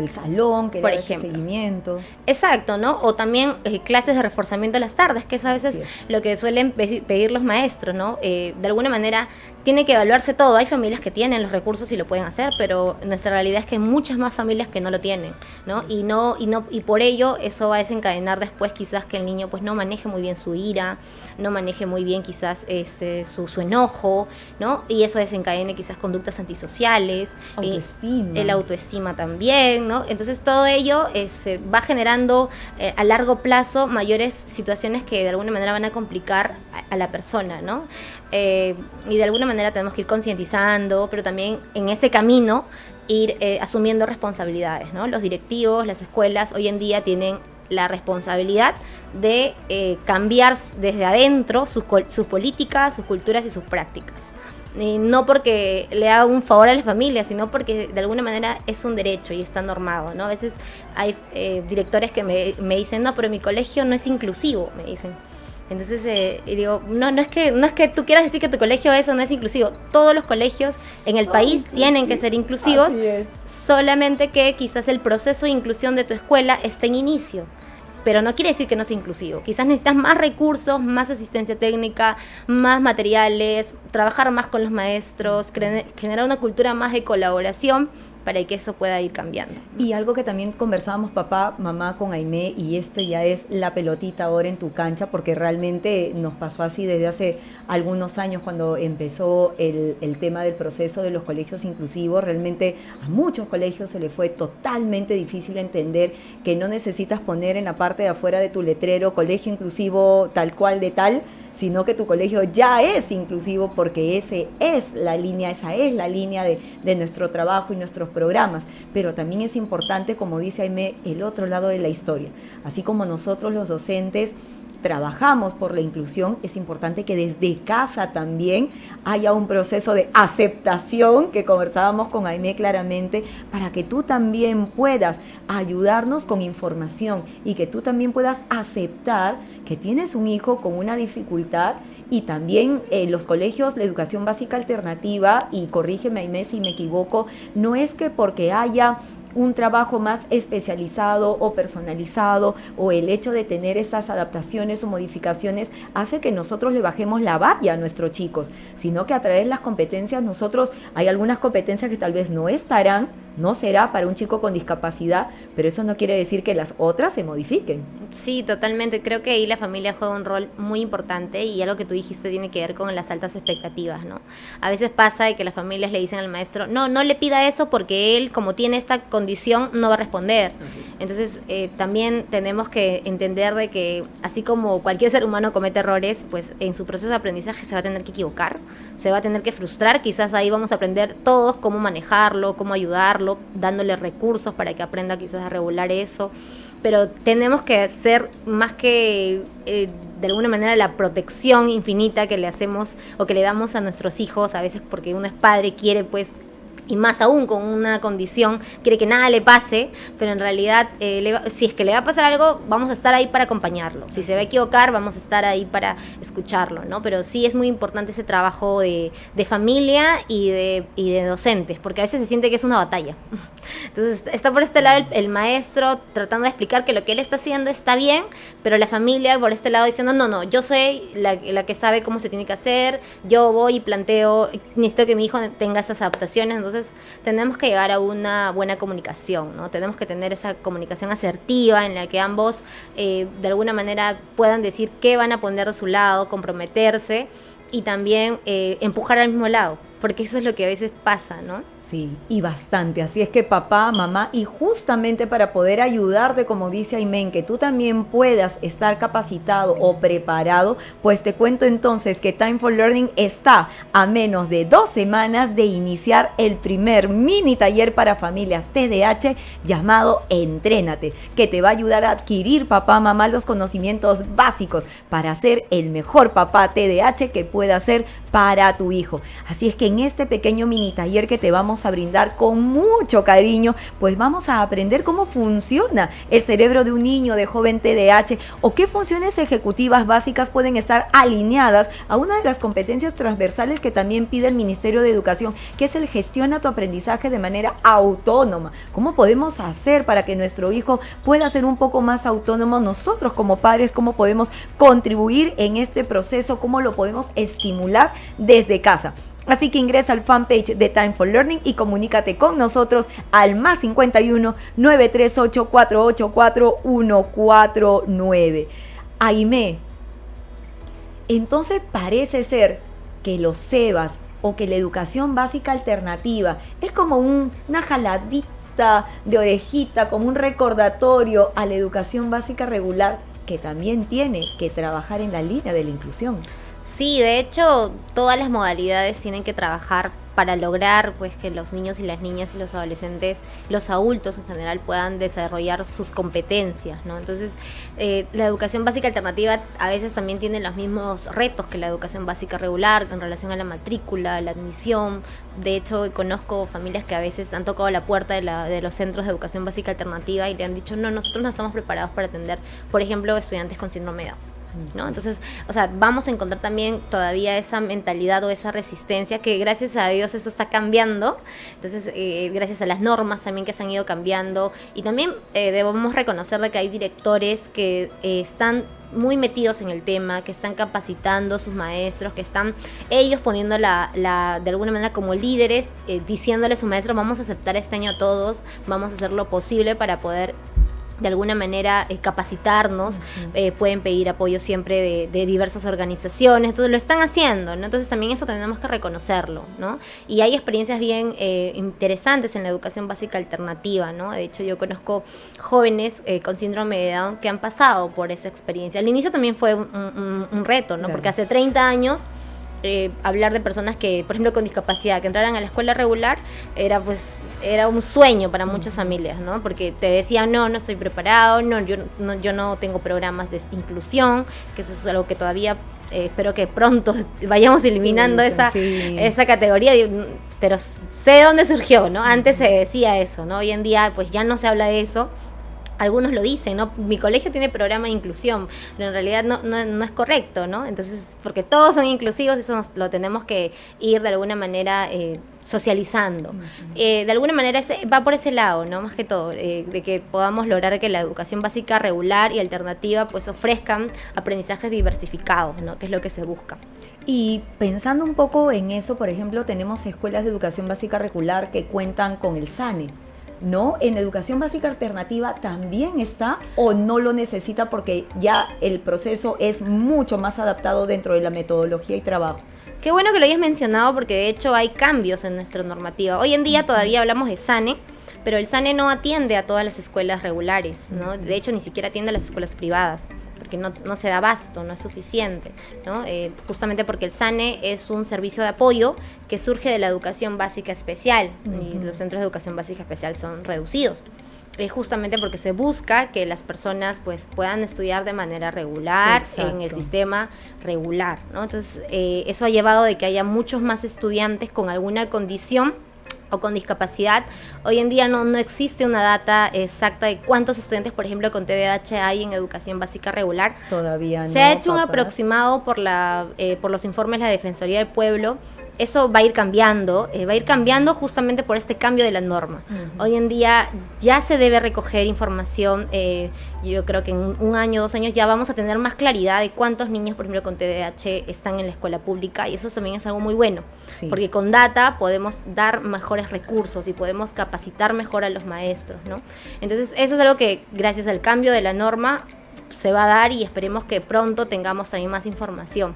salón, que le haga ese seguimiento. Exacto, ¿no? O también clases de reforzamiento en las tardes, que es a veces lo que suelen pedir los maestros, ¿no? De alguna manera tiene que evaluarse todo. Hay familias que tienen los recursos y lo pueden hacer, pero nuestra realidad es que hay muchas más familias que no lo tienen, ¿no? Y por ello eso va a desencadenar después quizás que el niño pues no maneje muy bien su ira, no maneje muy bien quizás su enojo, ¿no? Y eso desencadene quizás conductas antisociales, el autoestima también, ¿no? Entonces todo ello va generando a largo plazo mayores situaciones que de alguna manera van a complicar a la persona, ¿no? Y de alguna manera tenemos que ir concientizando, pero también en ese camino ir asumiendo responsabilidades, ¿no? Los directivos, las escuelas hoy en día tienen la responsabilidad de cambiar desde adentro sus políticas, sus culturas y sus prácticas. No porque le haga un favor a la familia, sino porque de alguna manera es un derecho y está normado, ¿no? A veces hay directores que me dicen, no, pero mi colegio no es inclusivo, me dicen. Entonces digo, no es que tú quieras decir que tu colegio eso no es inclusivo. Todos los colegios en el país tienen que ser inclusivos, solamente que quizás el proceso de inclusión de tu escuela está en inicio. Pero no quiere decir que no sea inclusivo. Quizás necesitas más recursos, más asistencia técnica, más materiales, trabajar más con los maestros, generar una cultura más de colaboración para que eso pueda ir cambiando. Y algo que también conversábamos papá, mamá con Aimé, y ya es la pelotita ahora en tu cancha, porque realmente nos pasó así desde hace algunos años cuando empezó el tema del proceso de los colegios inclusivos. Realmente a muchos colegios se les fue totalmente difícil entender que no necesitas poner en la parte de afuera de tu letrero colegio inclusivo tal cual de tal, sino que tu colegio ya es inclusivo, porque esa es la línea de nuestro trabajo y nuestros programas. Pero también es importante, como dice Aimé, el otro lado de la historia. Así como nosotros los docentes trabajamos por la inclusión, es importante que desde casa también haya un proceso de aceptación, que conversábamos con Aimé claramente, para que tú también puedas ayudarnos con información y que tú también puedas aceptar que tienes un hijo con una dificultad. Y también los colegios, la educación básica alternativa, y corrígeme Aimé si me equivoco, no es que porque haya un trabajo más especializado o personalizado, o el hecho de tener esas adaptaciones o modificaciones hace que nosotros le bajemos la valla a nuestros chicos, sino que a través de las competencias nosotros, hay algunas competencias que tal vez no será para un chico con discapacidad, pero eso no quiere decir que las otras se modifiquen. Sí, totalmente. Creo que ahí la familia juega un rol muy importante, y algo que tú dijiste tiene que ver con las altas expectativas, ¿no? A veces pasa de que las familias le dicen al maestro, no le pida eso porque él, como tiene esta condición, no va a responder. Entonces también tenemos que entender de que así como cualquier ser humano comete errores, pues en su proceso de aprendizaje se va a tener que equivocar, se va a tener que frustrar. Quizás ahí vamos a aprender todos cómo manejarlo, cómo ayudarlo, dándole recursos para que aprenda quizás a regular eso. Pero tenemos que hacer más que de alguna manera la protección infinita que le hacemos o que le damos a nuestros hijos, a veces porque uno es padre, quiere pues, y más aún con una condición, quiere que nada le pase, pero en realidad si es que le va a pasar algo, vamos a estar ahí para acompañarlo. Si se va a equivocar, vamos a estar ahí para escucharlo, ¿no? Pero sí es muy importante ese trabajo de familia y de docentes, porque a veces se siente que es una batalla. Entonces está por este lado el maestro tratando de explicar que lo que él está haciendo está bien, pero la familia por este lado diciendo, no, yo soy la que sabe cómo se tiene que hacer, yo voy y planteo, necesito que mi hijo tenga esas adaptaciones. Entonces tenemos que llegar a una buena comunicación, ¿no? Tenemos que tener esa comunicación asertiva en la que ambos de alguna manera puedan decir qué van a poner de su lado, comprometerse y también empujar al mismo lado, porque eso es lo que a veces pasa, ¿no? Sí, y bastante. Así es que papá, mamá, y justamente para poder ayudarte, como dice Aimé, que tú también puedas estar capacitado o preparado, pues te cuento entonces que Time for Learning está a menos de 2 semanas de iniciar el primer mini taller para familias TDAH llamado Entrénate, que te va a ayudar a adquirir, papá, mamá, los conocimientos básicos para ser el mejor papá TDAH que pueda ser para tu hijo. Así es que en este pequeño mini taller que te vamos vamos a brindar con mucho cariño, pues vamos a aprender cómo funciona el cerebro de un niño, de joven TDAH, o qué funciones ejecutivas básicas pueden estar alineadas a una de las competencias transversales que también pide el Ministerio de Educación, que es el gestiona tu aprendizaje de manera autónoma. ¿Cómo podemos hacer para que nuestro hijo pueda ser un poco más autónomo? Nosotros como padres, ¿cómo podemos contribuir en este proceso? ¿Cómo lo podemos estimular desde casa? Así que ingresa al fanpage de Time for Learning y comunícate con nosotros al +51 938 484 149. Aimé, entonces parece ser que los CEBAs o que la educación básica alternativa es como una jaladita de orejita, como un recordatorio a la educación básica regular, que también tiene que trabajar en la línea de la inclusión. Sí, de hecho, todas las modalidades tienen que trabajar para lograr pues que los niños y las niñas y los adolescentes, los adultos en general, puedan desarrollar sus competencias, ¿no? Entonces, la educación básica alternativa a veces también tiene los mismos retos que la educación básica regular en relación a la matrícula, la admisión. De hecho, conozco familias que a veces han tocado la puerta de los centros de educación básica alternativa y le han dicho, no, nosotros no estamos preparados para atender, por ejemplo, estudiantes con síndrome de Down, ¿no? Entonces, o sea, vamos a encontrar también todavía esa mentalidad o esa resistencia que gracias a Dios eso está cambiando. Entonces, gracias a las normas también que se han ido cambiando, y también debemos reconocer de que hay directores que están muy metidos en el tema, que están capacitando a sus maestros, que están ellos poniendo de alguna manera como líderes, diciéndole a sus maestros, vamos a aceptar este año a todos, vamos a hacer lo posible para poder de alguna manera capacitarnos. Pueden pedir apoyo siempre de diversas organizaciones, entonces lo están haciendo, ¿no? Entonces también eso tenemos que reconocerlo, ¿no? Y hay experiencias bien interesantes en la educación básica alternativa, ¿no? De hecho, yo conozco jóvenes con síndrome de Down que han pasado por esa experiencia. Al inicio también fue un reto, ¿no? Claro. Porque hace 30 años hablar de personas que, por ejemplo, con discapacidad, que entraran a la escuela regular, era un sueño para muchas familias, ¿no? Porque te decían, no estoy preparado, yo no tengo programas de inclusión, que eso es algo que todavía espero que pronto vayamos eliminando esa categoría, pero sé de dónde surgió, ¿no? Antes se decía eso, ¿no? Hoy en día pues ya no se habla de eso. Algunos lo dicen, ¿no? Mi colegio tiene programa de inclusión, pero en realidad no es correcto, ¿no? Entonces, porque todos son inclusivos, eso lo tenemos que ir de alguna manera socializando. De alguna manera va por ese lado, ¿no? Más que todo, de que podamos lograr que la educación básica regular y alternativa pues ofrezcan aprendizajes diversificados, ¿no? Que es lo que se busca. Y pensando un poco en eso, por ejemplo, tenemos escuelas de educación básica regular que cuentan con el SANE, ¿no? ¿En la educación básica alternativa también está o no lo necesita porque ya el proceso es mucho más adaptado dentro de la metodología y trabajo? Qué bueno que lo hayas mencionado, porque de hecho hay cambios en nuestra normativa. Hoy en día todavía hablamos de SANE, pero el SANE no atiende a todas las escuelas regulares, ¿no? De hecho, ni siquiera atiende a las escuelas privadas, porque no se da abasto, no es suficiente, ¿no? Justamente porque el SANE es un servicio de apoyo que surge de la educación básica especial, y los centros de educación básica especial son reducidos. Justamente porque se busca que las personas pues puedan estudiar de manera regular. Exacto. En el sistema regular, ¿no? Entonces eso ha llevado de que haya muchos más estudiantes con alguna condición o con discapacidad. Hoy en día no existe una data exacta de cuántos estudiantes, por ejemplo, con TDAH hay en educación básica regular. Todavía no. Se ha hecho un aproximado por los informes de la Defensoría del Pueblo. Eso va a ir cambiando justamente por este cambio de la norma. Hoy en día ya se debe recoger información. Yo creo que en 1 año, 2 años ya vamos a tener más claridad de cuántos niños, por ejemplo, con TDAH están en la escuela pública, y eso también es algo muy bueno, porque con data podemos dar mejores recursos y podemos capacitar mejor a los maestros, ¿no? Entonces eso es algo que gracias al cambio de la norma se va a dar, y esperemos que pronto tengamos también más información.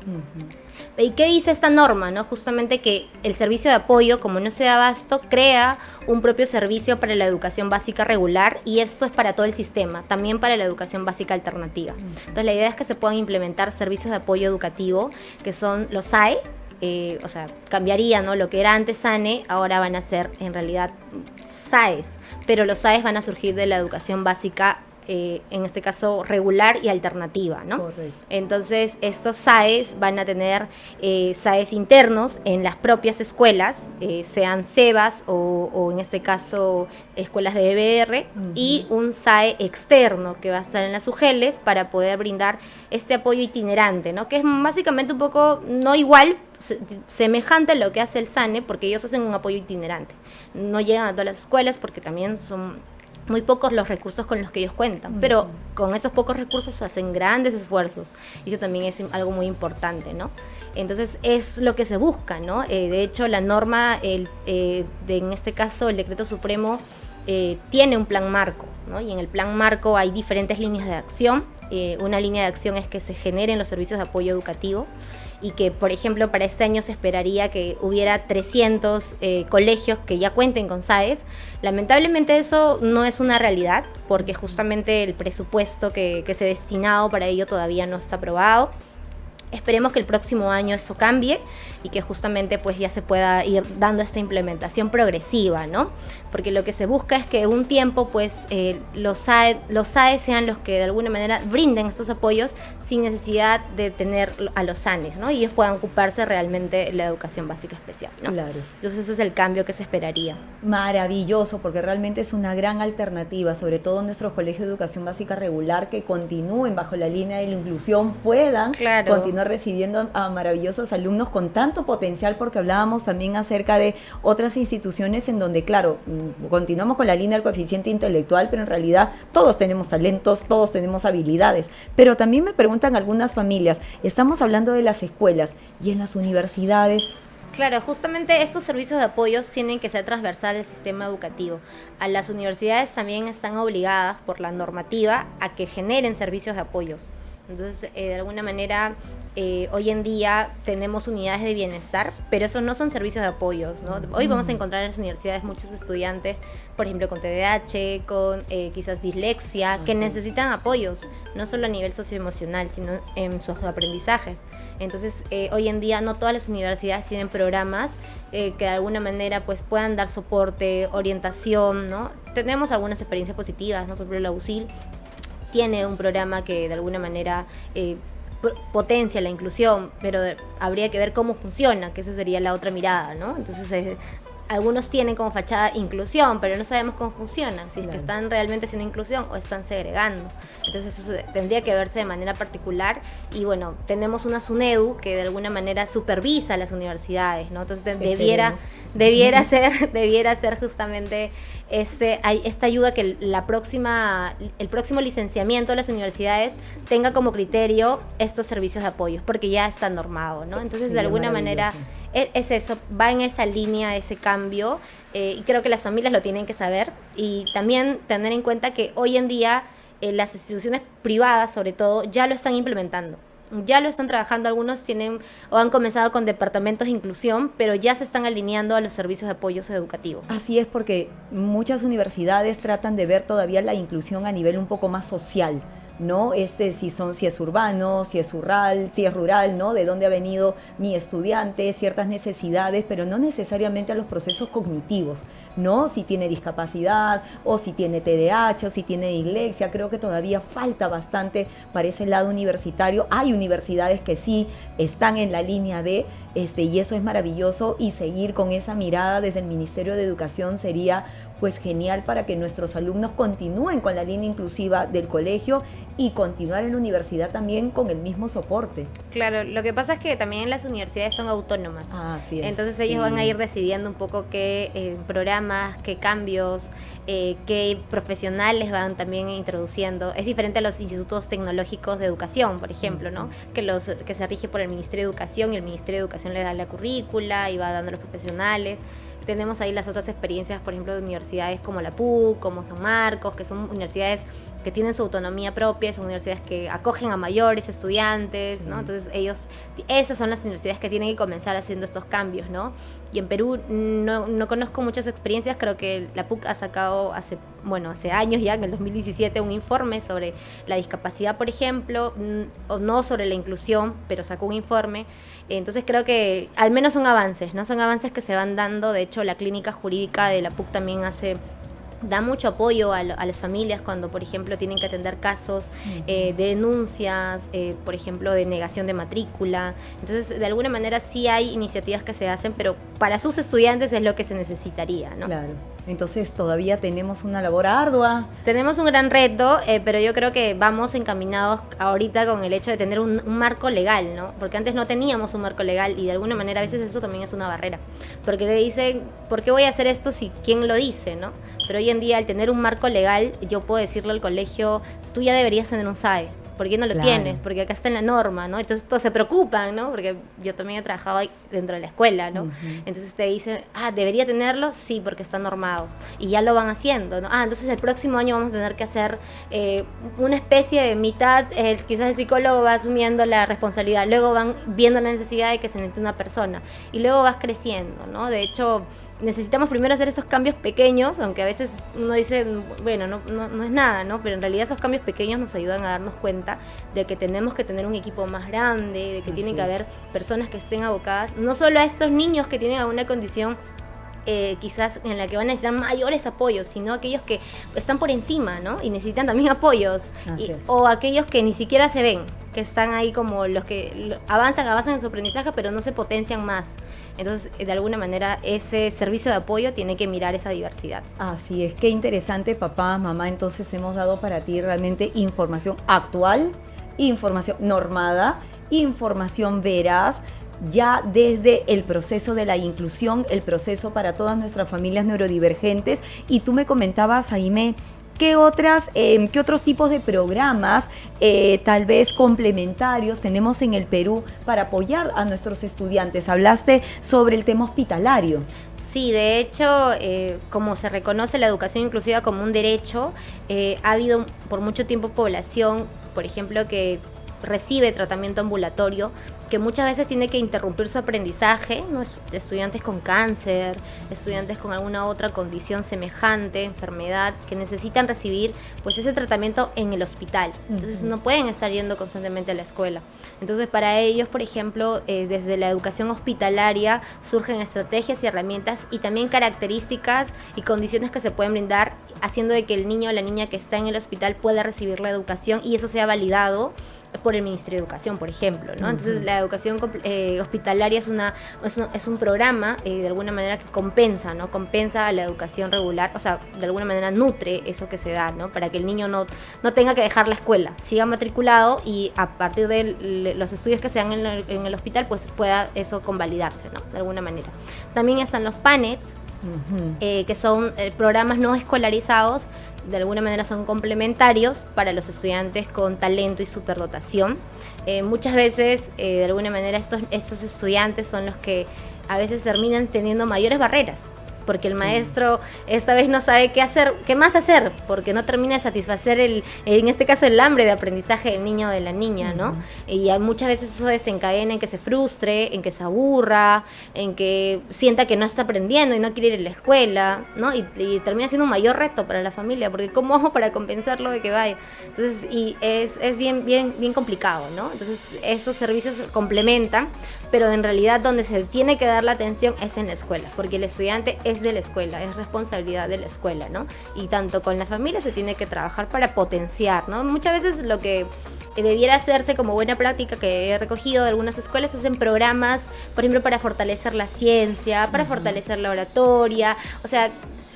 ¿Y qué dice esta norma, no? Justamente que el servicio de apoyo, como no se da abasto, crea un propio servicio para la educación básica regular, y esto es para todo el sistema, también para la educación básica alternativa. Entonces la idea es que se puedan implementar servicios de apoyo educativo, que son los SAE, o sea, cambiaría, ¿no? Lo que era antes SANE, ahora van a ser en realidad SAES, pero los SAES van a surgir de la educación básica en este caso regular y alternativa, ¿no? Correcto. Entonces estos SAES van a tener SAES internos en las propias escuelas, sean SEBAS o en este caso escuelas de EBR, y un SAE externo que va a estar en las UGELes para poder brindar este apoyo itinerante, ¿no? Que es básicamente un poco, no igual, semejante a lo que hace el SANE, porque ellos hacen un apoyo itinerante. No llegan a todas las escuelas porque también son muy pocos los recursos con los que ellos cuentan, pero con esos pocos recursos hacen grandes esfuerzos, y eso también es algo muy importante, ¿no? Entonces es lo que se busca, ¿no? De hecho, la norma, en este caso el Decreto Supremo, tiene un plan marco, ¿no? Y en el plan marco hay diferentes líneas de acción. Una línea de acción es que se generen los servicios de apoyo educativo, y que, por ejemplo, para este año se esperaría que hubiera 300 colegios que ya cuenten con SAES. Lamentablemente eso no es una realidad, porque justamente el presupuesto que se ha destinado para ello todavía no está aprobado. Esperemos que el próximo año eso cambie y que justamente pues ya se pueda ir dando esta implementación progresiva, ¿no? Porque lo que se busca es que un tiempo pues los SAE sean los que de alguna manera brinden estos apoyos sin necesidad de tener a los SANES, ¿no? Y ellos puedan ocuparse realmente de la educación básica especial, ¿no? Claro. Entonces ese es el cambio que se esperaría. Maravilloso, porque realmente es una gran alternativa, sobre todo en nuestros colegios de educación básica regular, que continúen bajo la línea de la inclusión, puedan continuar recibiendo a maravillosos alumnos con tanto potencial, porque hablábamos también acerca de otras instituciones en donde, claro, continuamos con la línea del coeficiente intelectual, pero en realidad todos tenemos talentos, todos tenemos habilidades. Pero también me preguntan algunas familias, estamos hablando de las escuelas y en las universidades. Claro, justamente estos servicios de apoyos tienen que ser transversal al sistema educativo. A las universidades también están obligadas por la normativa a que generen servicios de apoyos. Entonces, de alguna manera, hoy en día tenemos unidades de bienestar, pero esos no son servicios de apoyos, ¿no? Hoy vamos a encontrar en las universidades muchos estudiantes, por ejemplo, con TDAH, con quizás dislexia, que necesitan apoyos, no solo a nivel socioemocional, sino en sus aprendizajes. Entonces, hoy en día no todas las universidades tienen programas que de alguna manera pues puedan dar soporte, orientación, ¿no? Tenemos algunas experiencias positivas, ¿no? Por ejemplo, la USIL tiene un programa que de alguna manera potencia la inclusión, pero habría que ver cómo funciona, que esa sería la otra mirada, ¿no? Entonces, algunos tienen como fachada inclusión, pero no sabemos cómo funciona, si es que están realmente haciendo inclusión o están segregando. Entonces eso tendría que verse de manera particular, y bueno, tenemos una SUNEDU que de alguna manera supervisa las universidades, ¿no? Entonces debiera ser justamente esta ayuda, que el próximo licenciamiento de las universidades tenga como criterio estos servicios de apoyo, porque ya está normado, ¿no? Entonces, de alguna manera es eso, va en esa línea, ese cambio, y creo que las familias lo tienen que saber, y también tener en cuenta que hoy en día las instituciones privadas, sobre todo, ya lo están implementando. Ya lo están trabajando, algunos tienen o han comenzado con departamentos de inclusión, pero ya se están alineando a los servicios de apoyo educativo. Así es, porque muchas universidades tratan de ver todavía la inclusión a nivel un poco más social, ¿no? Si es urbano, si es rural, ¿no? De dónde ha venido mi estudiante, ciertas necesidades, pero no necesariamente a los procesos cognitivos, ¿no? Si tiene discapacidad, o si tiene TDAH, o si tiene dislexia. Creo que todavía falta bastante para ese lado universitario. Hay universidades que sí están en la línea de, y eso es maravilloso, y seguir con esa mirada desde el Ministerio de Educación sería pues genial, para que nuestros alumnos continúen con la línea inclusiva del colegio y continuar en la universidad también con el mismo soporte. Claro, lo que pasa es que también las universidades son autónomas. Así es, entonces ellos van a ir decidiendo un poco qué programas, qué cambios, qué profesionales van también introduciendo. Es diferente a los institutos tecnológicos de educación, por ejemplo, ¿no? Que se rige por el Ministerio de Educación, y el Ministerio de Educación le da la currícula y va dando los profesionales. Tenemos ahí las otras experiencias, por ejemplo, de universidades como la PUC, como San Marcos, que son universidades que tienen su autonomía propia, son universidades que acogen a mayores estudiantes, ¿no? Entonces esas son las universidades que tienen que comenzar haciendo estos cambios, ¿no? Y en Perú no conozco muchas experiencias. Creo que la PUC ha sacado hace años ya, en el 2017, un informe sobre la discapacidad, por ejemplo, o no sobre la inclusión, pero sacó un informe. Entonces creo que al menos son avances, ¿no? Son avances que se van dando. De hecho, la clínica jurídica de la PUC también hace da mucho apoyo a las familias cuando, por ejemplo, tienen que atender casos de denuncias, por ejemplo, de negación de matrícula. Entonces, de alguna manera sí hay iniciativas que se hacen, pero para sus estudiantes es lo que se necesitaría, ¿no? Claro. Entonces todavía tenemos una labor ardua. Tenemos un gran reto, pero yo creo que vamos encaminados ahorita con el hecho de tener un marco legal, ¿no? Porque antes no teníamos un marco legal y de alguna manera a veces eso también es una barrera. Porque te dicen, ¿por qué voy a hacer esto si quién lo dice, ¿no? Pero hoy en día al tener un marco legal, yo puedo decirle al colegio, tú ya deberías tener un SAE. ¿Por qué no lo tienes? Porque acá está en la norma, ¿no? Entonces todos se preocupan, ¿no? Porque yo también he trabajado ahí dentro de la escuela, ¿no? Entonces te dicen, ¿debería tenerlo? Sí, porque está normado. Y ya lo van haciendo, ¿no? Entonces el próximo año vamos a tener que hacer una especie de mitad, quizás el psicólogo va asumiendo la responsabilidad, luego van viendo la necesidad de que se necesite una persona. Y luego vas creciendo, ¿no? De hecho, necesitamos primero hacer esos cambios pequeños, aunque a veces uno dice, bueno, no es nada, ¿no? Pero en realidad esos cambios pequeños nos ayudan a darnos cuenta de que tenemos que tener un equipo más grande, de que tiene que haber personas que estén abocadas, no solo a estos niños que tienen alguna condición quizás en la que van a necesitar mayores apoyos, sino aquellos que están por encima, ¿no? Y necesitan también apoyos, o aquellos que ni siquiera se ven, que están ahí como los que avanzan en su aprendizaje, pero no se potencian más. Entonces, de alguna manera, ese servicio de apoyo tiene que mirar esa diversidad. Así es, qué interesante, papá, mamá. Entonces hemos dado para ti realmente información actual, información normada, información veraz, ya desde el proceso de la inclusión, el proceso para todas nuestras familias neurodivergentes. Y tú me comentabas, Jaime, ¿qué otros tipos de programas, tal vez complementarios, tenemos en el Perú para apoyar a nuestros estudiantes? Hablaste sobre el tema hospitalario. Sí, de hecho, como se reconoce la educación inclusiva como un derecho, ha habido por mucho tiempo población, por ejemplo, que recibe tratamiento ambulatorio, que muchas veces tiene que interrumpir su aprendizaje, ¿no? Estudiantes con cáncer, estudiantes con alguna otra condición semejante, enfermedad, que necesitan recibir pues ese tratamiento en el hospital. Entonces no pueden estar yendo constantemente a la escuela. Entonces para ellos, por ejemplo, desde la educación hospitalaria surgen estrategias y herramientas y también características y condiciones que se pueden brindar, haciendo de que el niño o la niña que está en el hospital pueda recibir la educación y eso sea validado por el Ministerio de Educación, por ejemplo, ¿no? Entonces la educación hospitalaria es un programa de alguna manera que compensa, ¿no? Compensa a la educación regular, o sea, de alguna manera nutre eso que se da, ¿no? Para que el niño no tenga que dejar la escuela, siga matriculado y a partir de los estudios que se dan en el hospital, pues pueda eso convalidarse, ¿no? De alguna manera. También están los PANETs, que son programas no escolarizados, de alguna manera son complementarios para los estudiantes con talento y superdotación. Muchas veces, de alguna manera, estos estudiantes son los que a veces terminan teniendo mayores barreras, porque el maestro esta vez no sabe qué más hacer, porque no termina de satisfacer en este caso el hambre de aprendizaje del niño o de la niña, ¿no? Y muchas veces eso desencadena en que se frustre, en que se aburra, en que sienta que no está aprendiendo y no quiere ir a la escuela, ¿no? Y termina siendo un mayor reto para la familia, porque ¿cómo hago para compensarlo de que vaya? Entonces, y es bien complicado, ¿no? Entonces, esos servicios complementan, pero en realidad donde se tiene que dar la atención es en la escuela, porque el estudiante es de la escuela, es responsabilidad de la escuela, ¿no? Y tanto con la familia se tiene que trabajar para potenciar, ¿no? Muchas veces lo que debiera hacerse como buena práctica que he recogido de algunas escuelas es en programas, por ejemplo, para fortalecer la ciencia, para fortalecer la oratoria, o sea,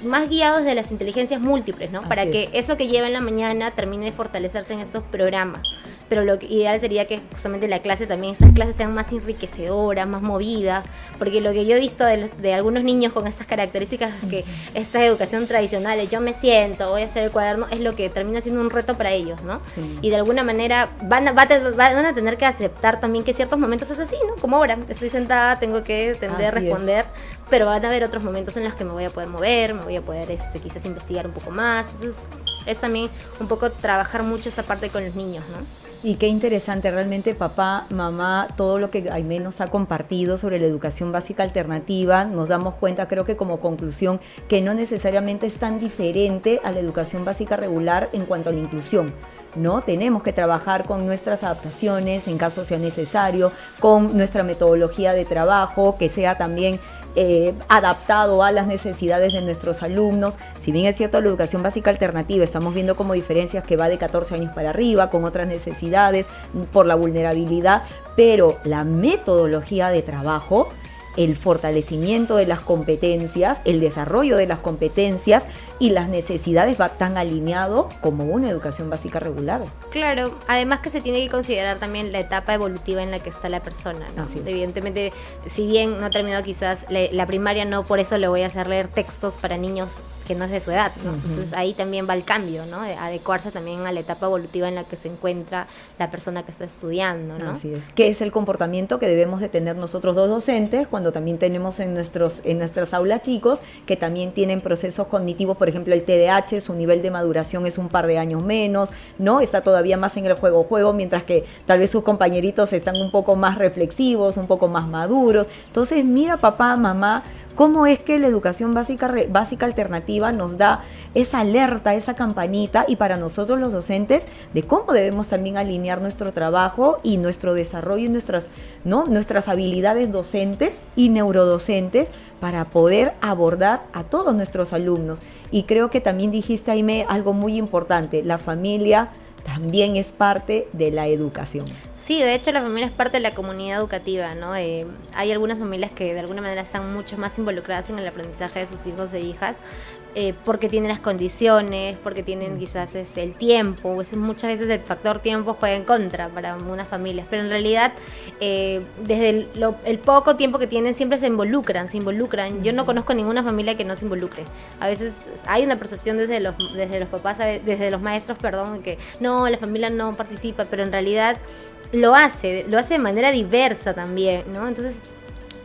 más guiados de las inteligencias múltiples, ¿no? Para que eso que lleva en la mañana termine de fortalecerse en estos programas. Pero lo ideal sería que justamente la clase también, estas clases sean más enriquecedoras, más movidas, porque lo que yo he visto de algunos niños con estas características es que esta educación tradicional de yo me siento, voy a hacer el cuaderno, es lo que termina siendo un reto para ellos, ¿no? Sí. Y de alguna manera van a tener que aceptar también que ciertos momentos es así, ¿no? Como ahora, estoy sentada, tengo que tender a responder, pero van a haber otros momentos en los que me voy a poder mover, me voy a poder quizás investigar un poco más. Entonces es también un poco trabajar mucho esta parte con los niños, ¿no? Y qué interesante realmente, papá, mamá, todo lo que Jaime nos ha compartido sobre la educación básica alternativa. Nos damos cuenta, creo que como conclusión, que no necesariamente es tan diferente a la educación básica regular en cuanto a la inclusión, ¿no? Tenemos que trabajar con nuestras adaptaciones en caso sea necesario, con nuestra metodología de trabajo, que sea también adaptado a las necesidades de nuestros alumnos. Si bien es cierto, la educación básica alternativa, estamos viendo como diferencias que va de 14 años para arriba, con otras necesidades, por la vulnerabilidad, pero la metodología de trabajo, el fortalecimiento de las competencias, el desarrollo de las competencias y las necesidades va tan alineado como una educación básica regular. Claro, además que se tiene que considerar también la etapa evolutiva en la que está la persona, ¿no? Evidentemente, si bien no ha terminado quizás la primaria, no por eso le voy a hacer leer textos para niños que no es de su edad, ¿no? Entonces ahí también va el cambio, ¿no? De adecuarse también a la etapa evolutiva en la que se encuentra la persona que está estudiando, ¿no? Así es. ¿Qué es el comportamiento que debemos de tener nosotros los docentes cuando también tenemos en nuestras aulas chicos que también tienen procesos cognitivos? Por ejemplo, el TDAH, su nivel de maduración es un par de años menos, ¿no? Está todavía más en el juego, mientras que tal vez sus compañeritos están un poco más reflexivos, un poco más maduros. Entonces, mira, papá, mamá, cómo es que la educación básica alternativa nos da esa alerta, esa campanita, y para nosotros los docentes, de cómo debemos también alinear nuestro trabajo y nuestro desarrollo y nuestras habilidades docentes y neurodocentes para poder abordar a todos nuestros alumnos. Y creo que también dijiste, Aimee, algo muy importante: la familia también es parte de la educación. Sí, de hecho la familia es parte de la comunidad educativa, ¿no? Hay algunas familias que de alguna manera están mucho más involucradas en el aprendizaje de sus hijos e hijas, porque tienen las condiciones, porque tienen quizás el tiempo. Muchas veces el factor tiempo juega en contra para unas familias, pero en realidad desde el poco tiempo que tienen siempre se involucran. Yo no conozco ninguna familia que no se involucre. A veces hay una percepción desde los papás, desde los maestros, perdón, que no, la familia no participa, pero en realidad lo hace de manera diversa también, ¿no? Entonces,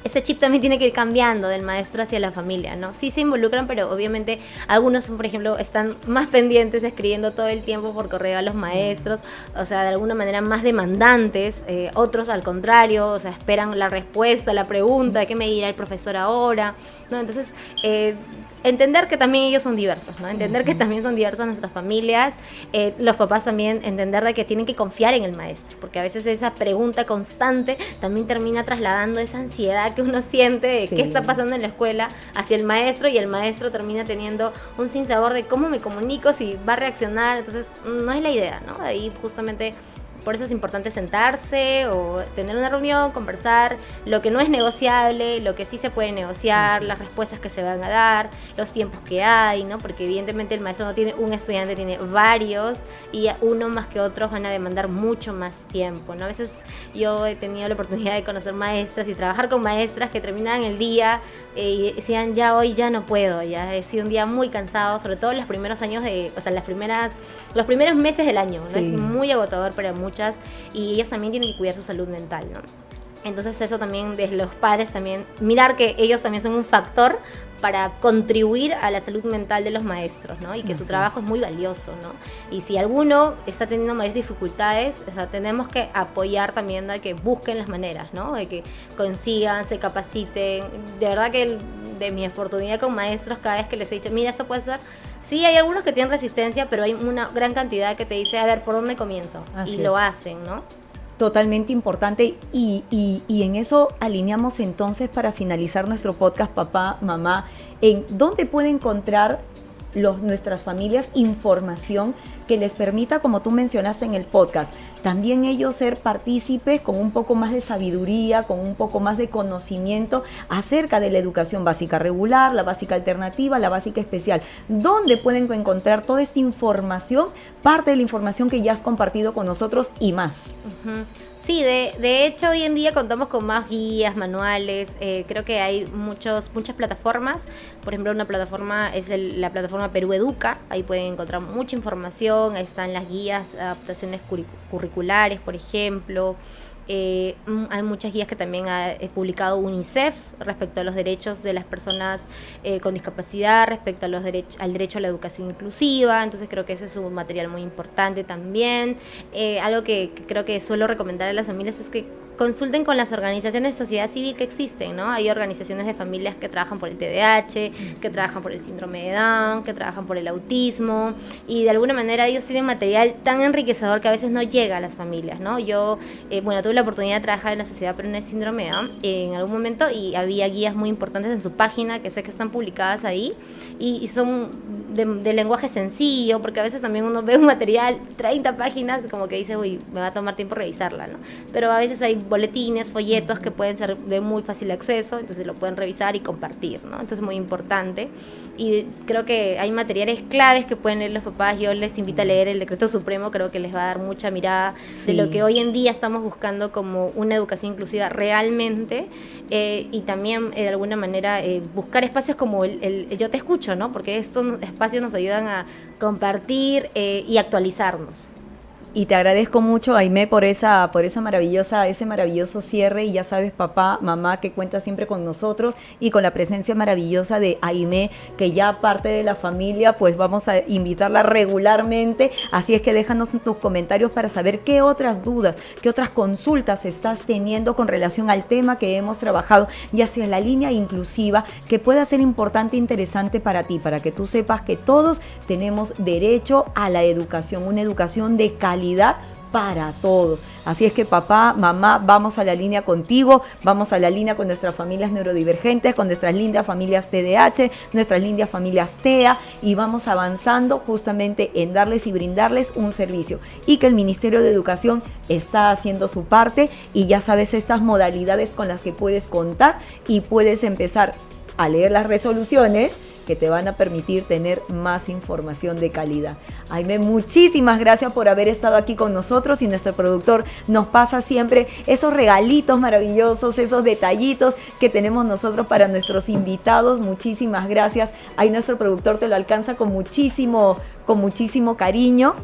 ese chip también tiene que ir cambiando del maestro hacia la familia, ¿no? Sí se involucran, pero obviamente algunos, por ejemplo, están más pendientes escribiendo todo el tiempo por correo a los maestros, o sea, de alguna manera más demandantes. Otros, al contrario, o sea, esperan la respuesta, la pregunta, ¿qué me dirá el profesor ahora? ¿No? Entonces, entender que también ellos son diversos, ¿no? Entender que también son diversas nuestras familias, los papás también entender de que tienen que confiar en el maestro, porque a veces esa pregunta constante también termina trasladando esa ansiedad que uno siente de qué está pasando en la escuela hacia el maestro, y el maestro termina teniendo un sinsabor de cómo me comunico, si va a reaccionar. Entonces no es la idea, ¿no? Ahí justamente por eso es importante sentarse o tener una reunión, conversar lo que no es negociable, lo que sí se puede negociar, las respuestas que se van a dar, los tiempos que hay, ¿no? Porque evidentemente el maestro no tiene un estudiante, tiene varios, y uno más que otros van a demandar mucho más tiempo, ¿no? A veces yo he tenido la oportunidad de conocer maestras y trabajar con maestras que terminaban el día y decían, ya hoy ya no puedo, ya he sido un día muy cansado, sobre todo en los primeros años los primeros meses del año, ¿no? Sí. Es muy agotador para muchas, y ellas también tienen que cuidar su salud mental, ¿no? Entonces eso también, desde los padres también, mirar que ellos también son un factor para contribuir a la salud mental de los maestros, ¿no? Y que su trabajo es muy valioso, ¿no? Y si alguno está teniendo mayores dificultades, o sea, tenemos que apoyar también a que busquen las maneras, ¿no? De que consigan, se capaciten. De verdad que de mi oportunidad con maestros, cada vez que les he dicho, mira, esto puede ser... Sí, hay algunos que tienen resistencia, pero hay una gran cantidad que te dice, a ver, ¿por dónde comienzo? Así y lo hacen, ¿no? Totalmente importante, y en eso alineamos entonces, para finalizar nuestro podcast, papá, mamá, en dónde puede encontrar nuestras familias información que les permita, como tú mencionaste en el podcast, también ellos ser partícipes con un poco más de sabiduría, con un poco más de conocimiento acerca de la educación básica regular, la básica alternativa, la básica especial. ¿Dónde pueden encontrar toda esta información? Parte de la información que ya has compartido con nosotros y más. Sí, de hecho hoy en día contamos con más guías, manuales. Creo que hay muchas plataformas. Por ejemplo, una plataforma es la plataforma Perú Educa. Ahí pueden encontrar mucha información. Ahí están las guías, adaptaciones curriculares, por ejemplo. Hay muchas guías que también ha publicado UNICEF respecto a los derechos de las personas con discapacidad, respecto a al derecho a la educación inclusiva. Entonces creo que ese es un material muy importante también. Algo que creo que suelo recomendar a las familias es que consulten con las organizaciones de sociedad civil que existen, ¿no? Hay organizaciones de familias que trabajan por el TDAH, que trabajan por el síndrome de Down, que trabajan por el autismo, y de alguna manera ellos tienen material tan enriquecedor que a veces no llega a las familias, ¿no? Yo, tuve la oportunidad de trabajar en la Sociedad Peruana de Síndrome de Down en algún momento, y había guías muy importantes en su página, que sé que están publicadas ahí, y son de lenguaje sencillo, porque a veces también uno ve un material, 30 páginas, como que dice, uy, me va a tomar tiempo revisarla, ¿no? Pero a veces hay boletines, folletos que pueden ser de muy fácil acceso, entonces lo pueden revisar y compartir, ¿no? Entonces es muy importante, y creo que hay materiales claves que pueden leer los papás. Yo les invito a leer el Decreto Supremo, creo que les va a dar mucha mirada de lo que hoy en día estamos buscando como una educación inclusiva realmente, y también de alguna manera buscar espacios como el Yo Te Escucho, ¿no? Porque estos espacios nos ayudan a compartir y actualizarnos. Y te agradezco mucho, Aimé, por ese maravilloso cierre. Y ya sabes, papá, mamá, que cuenta siempre con nosotros y con la presencia maravillosa de Aimé, que ya parte de la familia, pues vamos a invitarla regularmente. Así es que déjanos en tus comentarios para saber qué otras dudas, qué otras consultas estás teniendo con relación al tema que hemos trabajado, ya sea la línea inclusiva, que pueda ser importante e interesante para ti, para que tú sepas que todos tenemos derecho a la educación, una educación de calidad para todos. Así es que papá, mamá, vamos a la línea contigo, vamos a la línea con nuestras familias neurodivergentes, con nuestras lindas familias TDAH, nuestras lindas familias TEA, y vamos avanzando justamente en darles y brindarles un servicio, y que el Ministerio de Educación está haciendo su parte, y ya sabes estas modalidades con las que puedes contar, y puedes empezar a leer las resoluciones que te van a permitir tener más información de calidad. Aimé, muchísimas gracias por haber estado aquí con nosotros, y nuestro productor nos pasa siempre esos regalitos maravillosos, esos detallitos que tenemos nosotros para nuestros invitados. Muchísimas gracias. Ahí nuestro productor te lo alcanza con muchísimo cariño.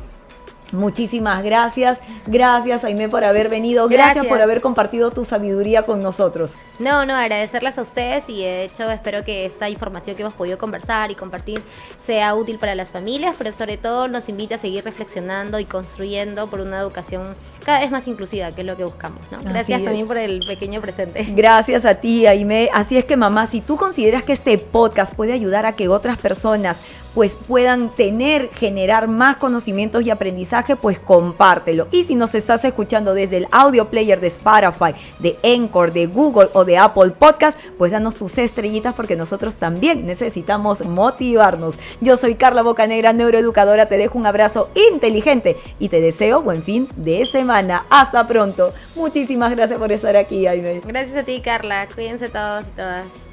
Muchísimas gracias. Gracias, Aimé, por haber venido. Gracias por haber compartido tu sabiduría con nosotros. No, agradecerles a ustedes, y de hecho espero que esta información que hemos podido conversar y compartir sea útil para las familias, pero sobre todo nos invita a seguir reflexionando y construyendo por una educación cada vez más inclusiva, que es lo que buscamos, ¿no? Gracias también por el pequeño presente. Gracias a ti, Aimé. Así es que, mamá, si tú consideras que este podcast puede ayudar a que otras personas pues puedan generar más conocimientos y aprendizaje, pues compártelo. Y si nos estás escuchando desde el audio player de Spotify, de Anchor, de Google o de Apple Podcast, pues danos tus estrellitas, porque nosotros también necesitamos motivarnos. Yo soy Carla Bocanegra, neuroeducadora. Te dejo un abrazo inteligente y te deseo buen fin de semana. Hasta pronto. Muchísimas gracias por estar aquí, Aimé. Gracias a ti, Carla. Cuídense todos y todas.